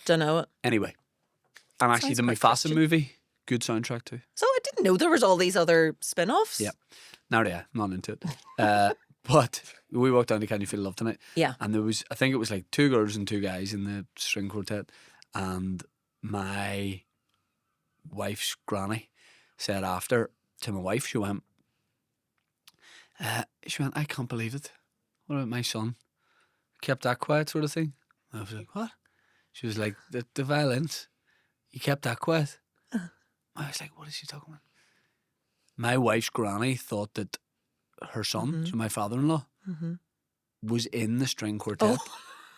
Don't know it. Anyway. And actually Sounds the quite Mufasa Christian. movie, good soundtrack too. So I didn't know there was all these other spin-offs. Yeah. Now yeah, not into it. But we walked down to Can You Feel Love Tonight? Yeah. And there was, I think it was like 2 girls and 2 guys in the string quartet. And my wife's granny said after to my wife, she went, I can't believe it. What about my son? Kept that quiet sort of thing. I was like, what? She was like, the violins, he kept that quiet. I was like, what is she talking about? My wife's granny thought that her son, so my father-in-law, was in the string quartet.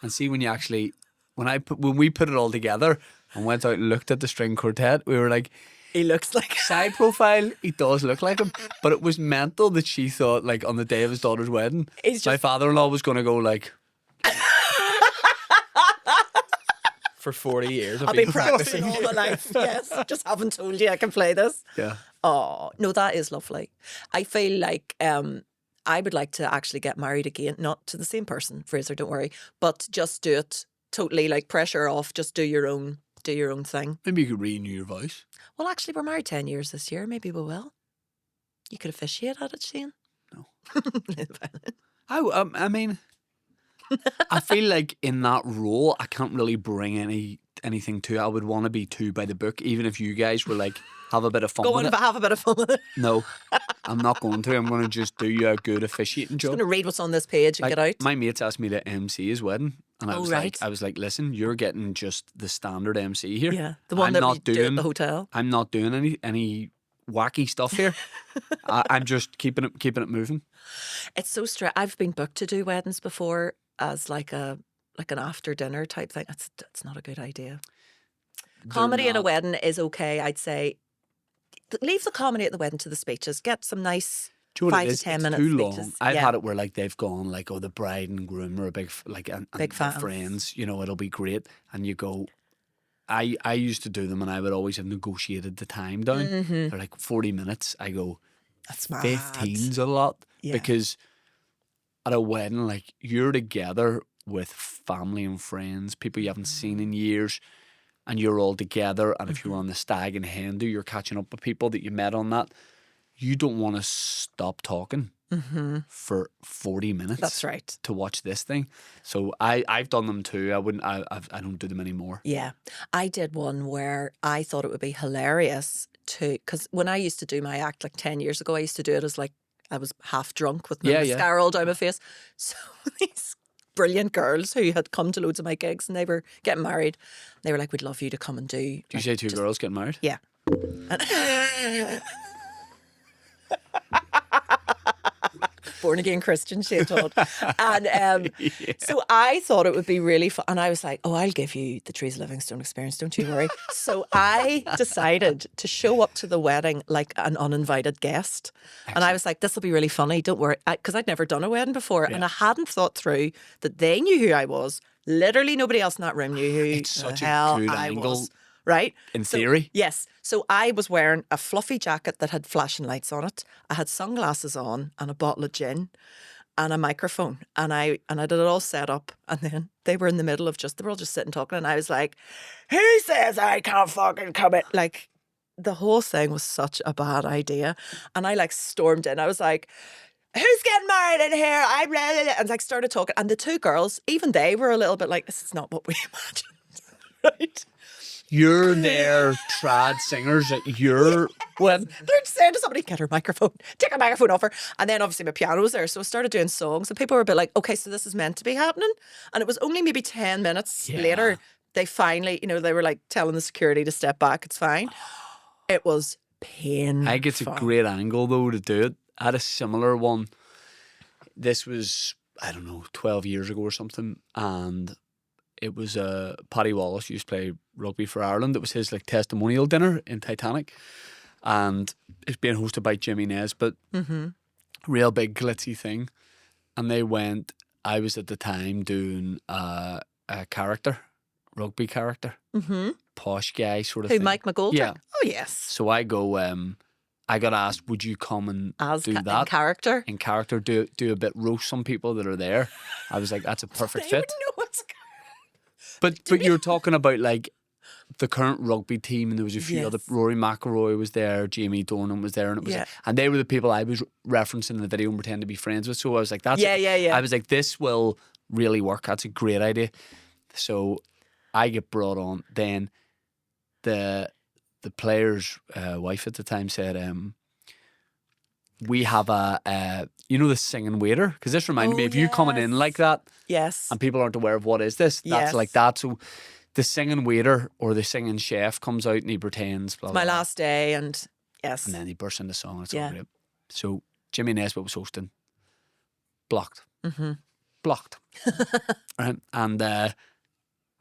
And see, when you actually, when we put it all together and went out and looked at the string quartet, we were like, He looks like side profile, he does look like him. But it was mental that she thought, like, on the day of his daughter's wedding, He's my just- father-in-law was going to go like, for 40 years. I've been practicing all my life. Yes, just haven't told you I can play this. Yeah. Oh, no, that is lovely. I feel like I would like to actually get married again, not to the same person, Fraser, don't worry, but just do it totally, like pressure off, just do your own thing. Maybe you could renew your voice. Well, actually, we're married 10 years this year. Maybe we will. You could officiate at it, Shane. No. I mean, I feel like in that role, I can't really bring anything to it. I would want to be too by the book, even if you guys were like, have a bit of fun Go with on, it. have a bit of fun with it. No, I'm not going to. I'm going to just do you a good officiating I'm job. going to read what's on this page and Like, get out. my mates asked me to MC his wedding, and Oh, right. I was like, listen, you're getting just the standard MC here. Yeah, the one I'm that not we do at the hotel. I'm not doing any wacky stuff here. I'm just keeping it moving. It's so straight. I've been booked to do weddings before as like an after dinner type thing. It's not a good idea. Comedy at a wedding is okay, I'd say. Leave the comedy at the wedding to the speeches. Get some nice Do you know what 5 it to is? 10 It's minute too long. speeches. I've Yeah. had it where like they've gone like, oh, the bride and groom are a big and Big their fans. friends. You know, it'll be great. And you go. I used to do them, and I would always have negotiated the time down. They're like 40 minutes. I go, That's mad. 15's a lot Yeah. because at a wedding, like you're together with family and friends, people you haven't seen in years, and you're all together. And if you're on the stag and hen do, you're catching up with people that you met on that. You don't want to stop talking for 40 minutes. That's right. To watch this thing. So I've done them too. I don't do them anymore. Yeah. I did one where I thought it would be hilarious because when I used to do my act like 10 years ago, I used to do it as like I was half drunk with my Yeah, yeah. mascara all down my face. So these brilliant girls who had come to loads of my gigs and they were getting married, they were like, we'd love you to come and do. Do you say two girls getting married? Yeah. And born again Christian, Shane Todd. And so I thought it would be really fun. And I was like, oh, I'll give you the Teresa Livingstone experience. Don't you worry. So I decided to show up to the wedding like an uninvited guest. And I was like, this will be really funny. Don't worry. Because I'd never done a wedding before. And I hadn't thought through that they knew who I was. Literally nobody else in that room knew who It's the such a hell good I angle was. Right? in theory. Yes. So I was wearing a fluffy jacket that had flashing lights on it. I had sunglasses on and a bottle of gin and a microphone. And I had it all set up. And then they were in the middle of they were all just sitting talking. And I was like, who says I can't fucking come in? Like, the whole thing was such a bad idea. And I like stormed in. I was like, who's getting married in here? I'm blah, blah, blah. And like started talking. And the two girls, even they were a little bit like, this is not what we imagined. Right? You're their trad singers that you're when They're saying to somebody, get her microphone, take a microphone off her. And then obviously my piano was there. So I started doing songs and people were a bit like, okay, so this is meant to be happening. And it was only maybe 10 minutes later, they finally, they were like telling the security to step back. It's fine. It was painful. I think it's a great angle though to do it. I had a similar one. This was, I don't know, 12 years ago or something. And it was Paddy Wallace used to play rugby for Ireland. It was his like testimonial dinner in Titanic. And it's being hosted by Jimmy Nesbitt. Mm-hmm. Real big glitzy thing. And they went, I was at the time doing a rugby character. Mm-hmm. Posh guy sort of Who, thing. Mike McGoldrick? Yeah. Oh, yes. So I go, I got asked, would you come and As do in that? character. In character, do a bit, roast some people that are there. I was like, that's a perfect They fit. wouldn't know what's But you were talking about like the current rugby team, and there was a few Yes. other. Rory McIlroy was there, Jamie Dornan was there, and it was, Yeah. and they were the people I was referencing in the video and pretending to be friends with. So I was like, that's Yeah. I was like, this will really work. That's a great idea. So I get brought on. Then the player's wife at the time said, we have the singing waiter, because this reminded me of you coming in like that. Yes. And people aren't aware of what is this. That's Yes. like that. So the singing waiter or the singing chef comes out and he pretends. Blah, My blah, last day, and yes. and then he bursts into song. It's Yeah. all great. So Jimmy Nesbitt was hosting. Blocked. Mm-hmm. Blocked. Right. And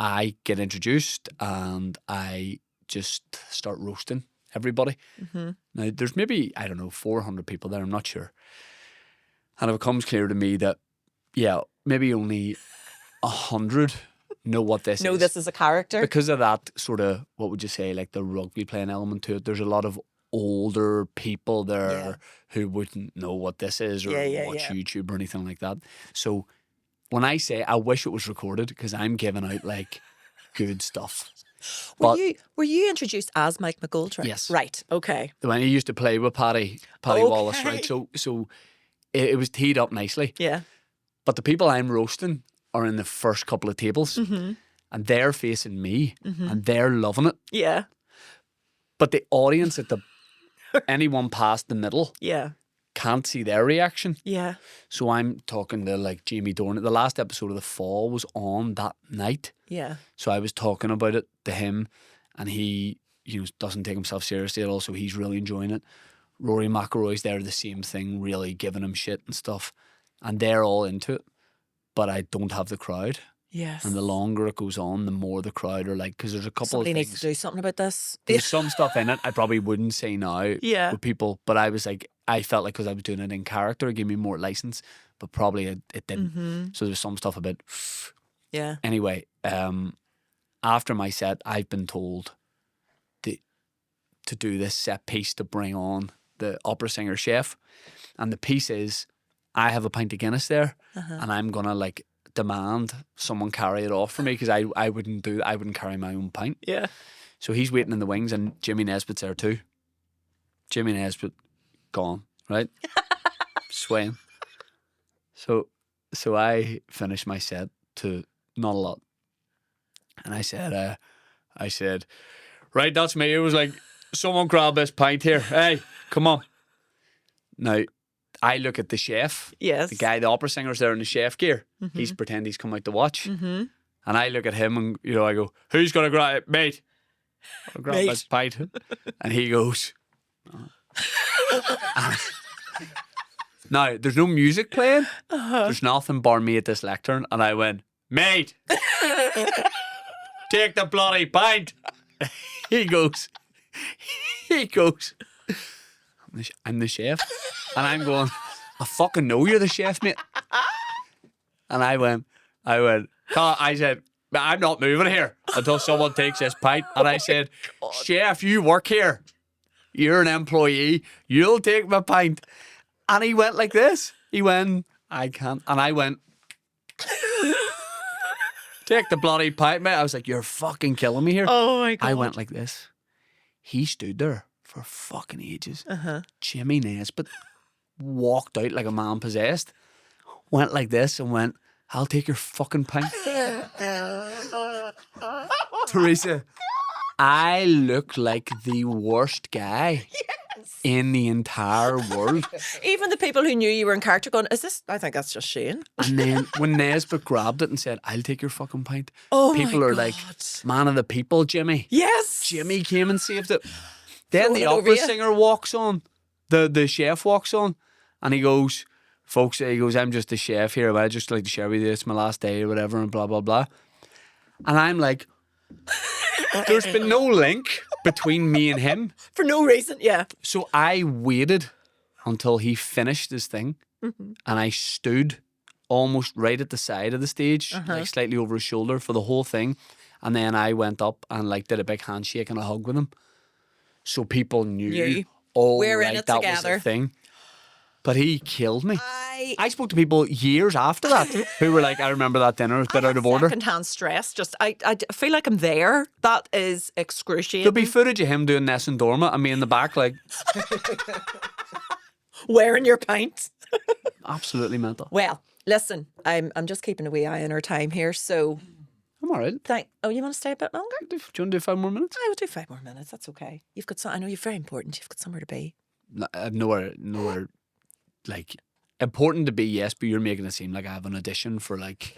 I get introduced and I just start roasting everybody. Mm-hmm. Now, there's maybe, 400 people there. I'm not sure. And it becomes clear to me that, maybe only 100 know what this No, is. this is a character. Because of that sort of, what would you say, like the rugby playing element to it, there's a lot of older people there who wouldn't know what this is or watch YouTube or anything like that. So when I say I wish it was recorded, because I'm giving out like good stuff. Were you introduced as Mike McGoldrick? Yes. Right. Okay. When he used to play with Paddy Wallace, right? So it was teed up nicely. Yeah. But the people I'm roasting are in the first couple of tables, Mm-hmm. and they're facing me, and they're loving it. Yeah. But the audience at anyone past the middle Yeah. can't see their reaction. Yeah. So I'm talking to like Jamie Dornan. The last episode of The Fall was on that night. Yeah. So I was talking about it to him, and he doesn't take himself seriously at all, so he's really enjoying it. Rory McIlroy's there, the same thing, really giving him shit and stuff. And they're all into it. But I don't have the crowd. Yes. And the longer it goes on, the more the crowd are like, because there's a couple Somebody of things. needs to do something about this. There's some stuff in it I probably wouldn't say now Yeah. with people, but I was like, I felt like because I was doing it in character, it gave me more license, but probably it didn't. Mm-hmm. So there's some stuff a bit. Yeah. Anyway, after my set, I've been told to do this set piece to bring on the opera singer chef, and the piece is I have a pint of Guinness there, and I'm gonna like demand someone carry it off for me because I wouldn't carry my own pint. Yeah. So he's waiting in the wings, and Jimmy Nesbitt's there too. Jimmy Nesbitt gone, right? Swaying. So I finished my set to not a lot, and I said, right, that's me. It was like, someone grab this pint here. Hey, come on. Now, I look at the chef. Yes. The guy, the opera singer's there in the chef gear. He's pretend he's come out to watch. Mm-hmm. And I look at him and, I go, who's going to grab it? Mate. I'll grab Mate. this pint. And he goes, now, there's no music playing. There's nothing bar me at this lectern. And I went, mate, take the bloody pint. He goes, I'm the chef. And I'm going, I fucking know you're the chef, mate. And I went, I said, I'm not moving here until someone takes this pint. And I said, chef, you work here. You're an employee. You'll take my pint. And he went like this. He went, I can't. And I went, take the bloody pint, mate. I was like, you're fucking killing me here. Oh my God. I went like this. He stood there for fucking ages. Jimmy Nesbitt walked out like a man possessed, went like this and went, I'll take your fucking pint. Teresa, I look like the worst guy in the entire world. Even the people who knew you were in character going, is this? I think that's just Shane. And then when Nesbitt grabbed it and said, I'll take your fucking pint, Oh people my are God. like, man of the people, Jimmy. Yes. Jimmy came and saved it. Then Throwing the it over opera you. singer walks on. The chef walks on and he goes, folks, he goes, I'm just the chef here. But I just like to share with you, it's my last day or whatever and blah, blah, blah. And I'm like, there's been no link between me and him. For no reason, yeah. So I waited until he finished his thing and I stood almost right at the side of the stage, like slightly over his shoulder for the whole thing. And then I went up and like did a big handshake and a hug with him. So people knew, oh, We're right, in it that was together. the thing. But he killed me. I spoke to people years after that who were like, I remember that dinner, it was a bit out of order. Secondhand stress. Just I feel like I'm there. That is excruciating. There'll be footage of him doing Ness and Dorma and me in the back like, Wearing your pint. absolutely mental. Well, listen, I'm just keeping a wee eye on our time here. So I'm all right. oh, you want to stay a bit longer? Do you want to do 5 more minutes? I will do 5 more minutes. That's okay. You've got some. I know you're very important. You've got somewhere to be. Nowhere, like, important to be, yes, but you're making it seem like I have an audition for, like,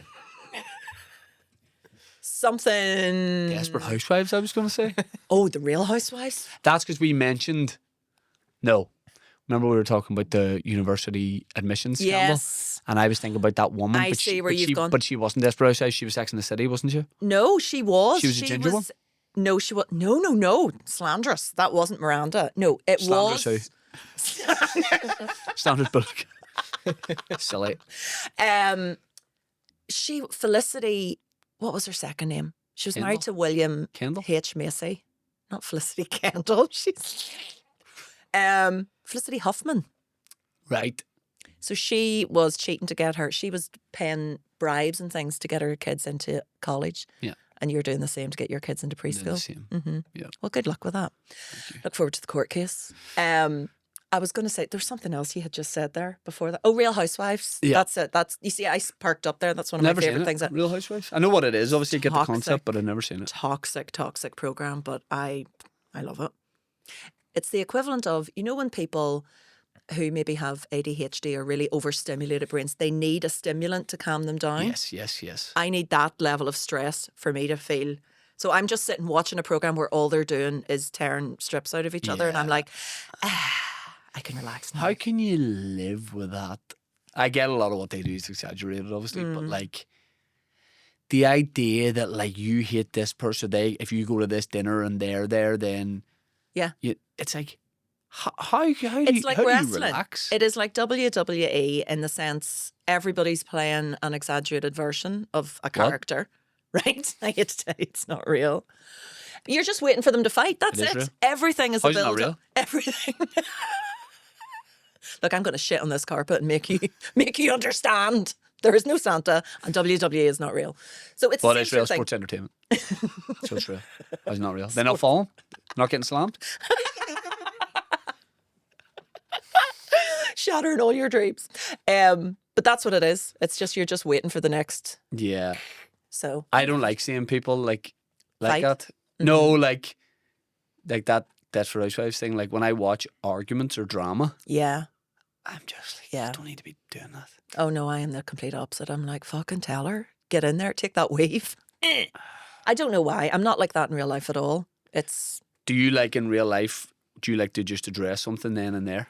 Something. Desperate Housewives, I was going to say. Oh, the Real Housewives. That's because we mentioned, no. Remember we were talking about the university admissions scandal? Yes. And I was thinking about that woman. I see where you've gone. But she wasn't Desperate Housewives, she was Sex in the City, wasn't she? No, she was. She was a ginger one? No, she was. No. Slanderous. That wasn't Miranda. No, it Slanderous was. who? Standard Bullock. Silly. Felicity. What was her second name? She was married to William Kendall? H. Macy, not Felicity Kendall. She's Felicity Huffman. Right. So she was cheating to get her. She was paying bribes and things to get her kids into college. Yeah. And you're doing the same to get your kids into Doing preschool. the same. Mm-hmm. Yeah. Well, good luck with that. Look forward to the court case. I was going to say there's something else you had just said there before that. Oh, Real Housewives. Yeah. That's it. That's you see, I parked up there. That's one of Never my favorite seen it. things. Real Housewives? I know what it is. Obviously, I get the Toxic. concept, but I've never seen it. Toxic program, but I love it. It's the equivalent of, you know, when people who maybe have ADHD or really overstimulated brains, they need a stimulant to calm them down. Yes. I need that level of stress for me to feel. So I'm just sitting watching a program where all they're doing is tearing strips out of each other, and I'm like, I can relax now. How can you live with that? I get a lot of what they do is exaggerated, obviously, but like the idea that like you hate this person, if you go to this dinner and they're there, then Yeah. it's like how do It's like you wrestling. relax? It is like WWE in the sense everybody's playing an exaggerated version of a character, right? I hate to tell you it's not real. You're just waiting for them to fight. That's It is it. real. Everything is How's a it not build. real? Everything. Look, I'm going to shit on this carpet and make you understand. There is no Santa, and WWE is not real. So it's But the it's same real thing. sports entertainment. So it's real. It's not real. They're not falling. Not getting slammed. Shattering all your dreams. But that's what it is. It's just you're just waiting for the next. Yeah. So I don't like seeing people like Fight? that. No, like that Desperate Housewives thing. Like when I watch arguments or drama, yeah. I'm just like, Yeah. you don't need to be doing that. Oh no, I am the complete opposite. I'm like, fucking tell her. Get in there, take that wave. I don't know why. I'm not like that in real life at all. It's Do you like in real life, do you like to just address something then and there?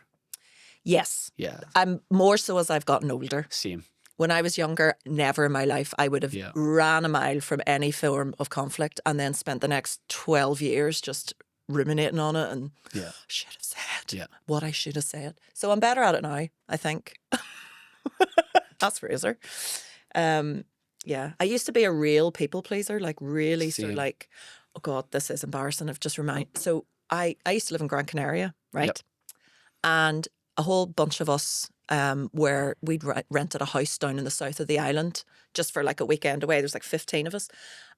yes. Yeah. I'm more so as I've gotten older. Same. When I was younger, never in my life I would have Yeah. ran a mile from any form of conflict and then spent the next 12 years just ruminating on it and Yeah. should have said Yeah. what I should have said. So I'm better at it now, I think. That's Fraser. Yeah. I used to be a real people pleaser, like really sort of Same. like, oh God, this is embarrassing. I've just so I used to live in Gran Canaria, right? Yep. And a whole bunch of us where we'd rented a house down in the south of the island just for like a weekend away. There's like 15 of us.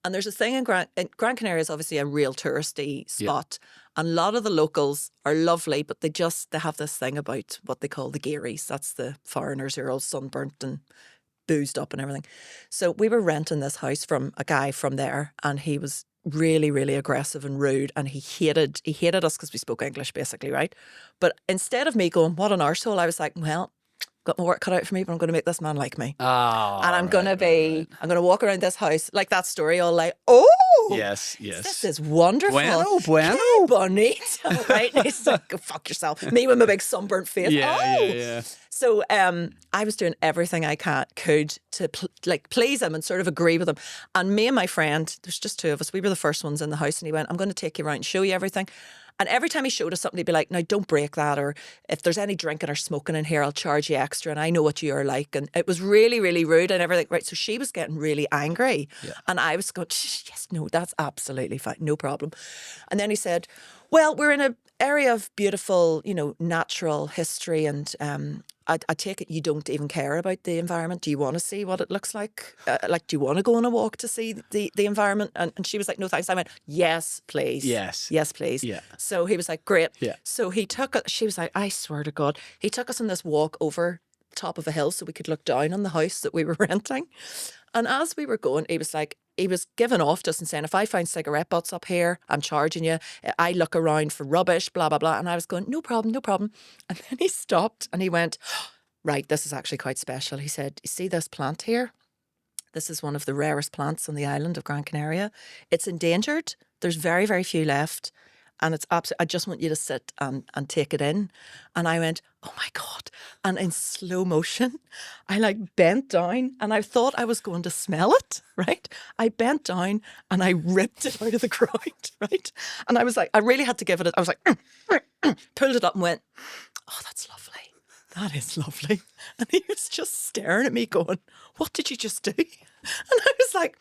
And there's a thing in Gran Canaria is obviously a real touristy spot. And a lot of the locals are lovely, but they have this thing about what they call the gearies. That's the foreigners who are all sunburnt and boozed up and everything. So we were renting this house from a guy from there, and he was really, really aggressive and rude, and he hated us because we spoke English basically, right? But instead of me going, what an arsehole, I was like, well, got my work cut out for me, but I'm going to make this man like me. Oh, and I'm right, going to right. I'm going to walk around this house like that story all like, oh, Yes. this is wonderful. Bueno. Qué bonito. Right? And he's like, go fuck yourself. Me with my big sunburnt face. Yeah. So I was doing everything I could to please him and sort of agree with him. And me and my friend, there's just two of us, we were the first ones in the house, and he went, I'm going to take you around and show you everything. And every time he showed us something, he'd be like, now don't break that, or if there's any drinking or smoking in here, I'll charge you extra, and I know what you're like. And it was really, really rude and everything. Right. So she was getting really angry. Yeah. And I was going, yes, no, that's absolutely fine. No problem. And then he said, well, we're in an area of beautiful, natural history, and I take it you don't even care about the environment. Do you want to see what it looks like? Do you want to go on a walk to see the environment? And she was like, no thanks. I went, yes, please. Yes, please. Yeah. So he was like, great. Yeah. So he took us, she was like, I swear to God. He took us on this walk over the top of a hill so we could look down on the house that we were renting. And as we were going, he was giving off to us and saying, if I find cigarette butts up here, I'm charging you. I look around for rubbish, blah, blah, blah. And I was going, no problem. And then he stopped and he went, right, this is actually quite special. He said, you see this plant here? This is one of the rarest plants on the island of Gran Canaria. It's endangered. There's very, very few left. And it's I just want you to sit and take it in. And I went, oh my God. And in slow motion, I bent down, and I thought I was going to smell it, right? I bent down and I ripped it out of the ground, right? And I was like, I really had to give it, I was like, pulled it up and went, oh, that's lovely. That is lovely. And he was just staring at me going, what did you just do? And I was like,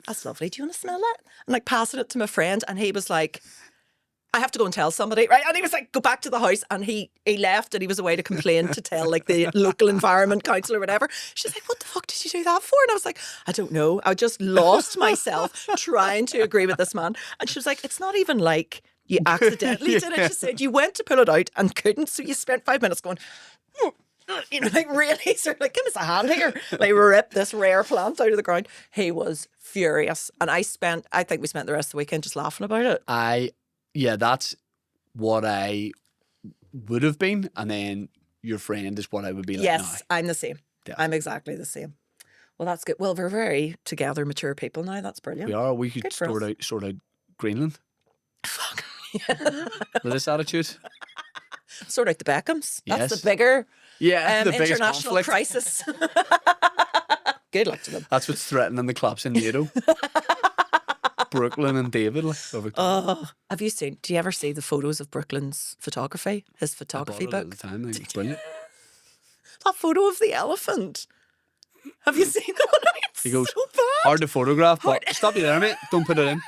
that's lovely. Do you want to smell that? And passing it to my friend, and he was like, I have to go and tell somebody, right? And he was like, go back to the house. And he left, and he was away to complain to tell the local environment council or whatever. She's like, what the fuck did you do that for? And I was like, I don't know. I just lost myself trying to agree with this man. And she was like, it's not even like you accidentally did it. She said, you went to pull it out and couldn't. So you spent 5 minutes going, really sort of give us a hand here. Rip this rare plant out of the ground. He was furious. And I think we spent the rest of the weekend just laughing about it. Yeah, that's what I would have been, and then your friend is what I would be like now. Yes, I'm the same. Yeah. I'm exactly the same. Well, that's good. Well, we're very together, mature people now. That's brilliant. We are. We could sort out Greenland. Fuck. With this attitude. Sort out the Beckhams. That's Yes. the bigger the biggest international conflict. crisis. Good luck to them. That's what's threatening the collapse in NATO. Brooklyn and David. Have you seen? Do you ever see the photos of Brooklyn's photography? His photography book. At the time, it's brilliant. That photo of the elephant. Have you seen that one? It's He goes, so bad. hard to photograph, but stop you there, mate. Don't put it in.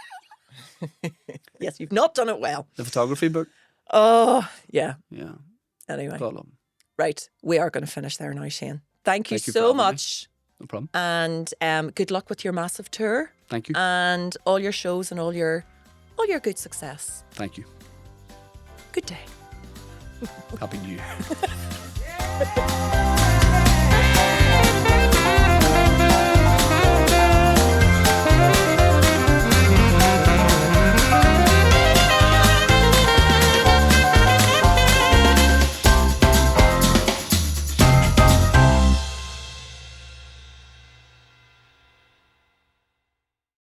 Yes, you've not done it well. The photography book. Oh, yeah. Yeah. Anyway. Got them. Right. We are going to finish there now, Shane. Thank you for so having me. much. No problem. And good luck with your massive tour. Thank you. And all your shows and all your good success. Thank you. Good day. Happy New Year.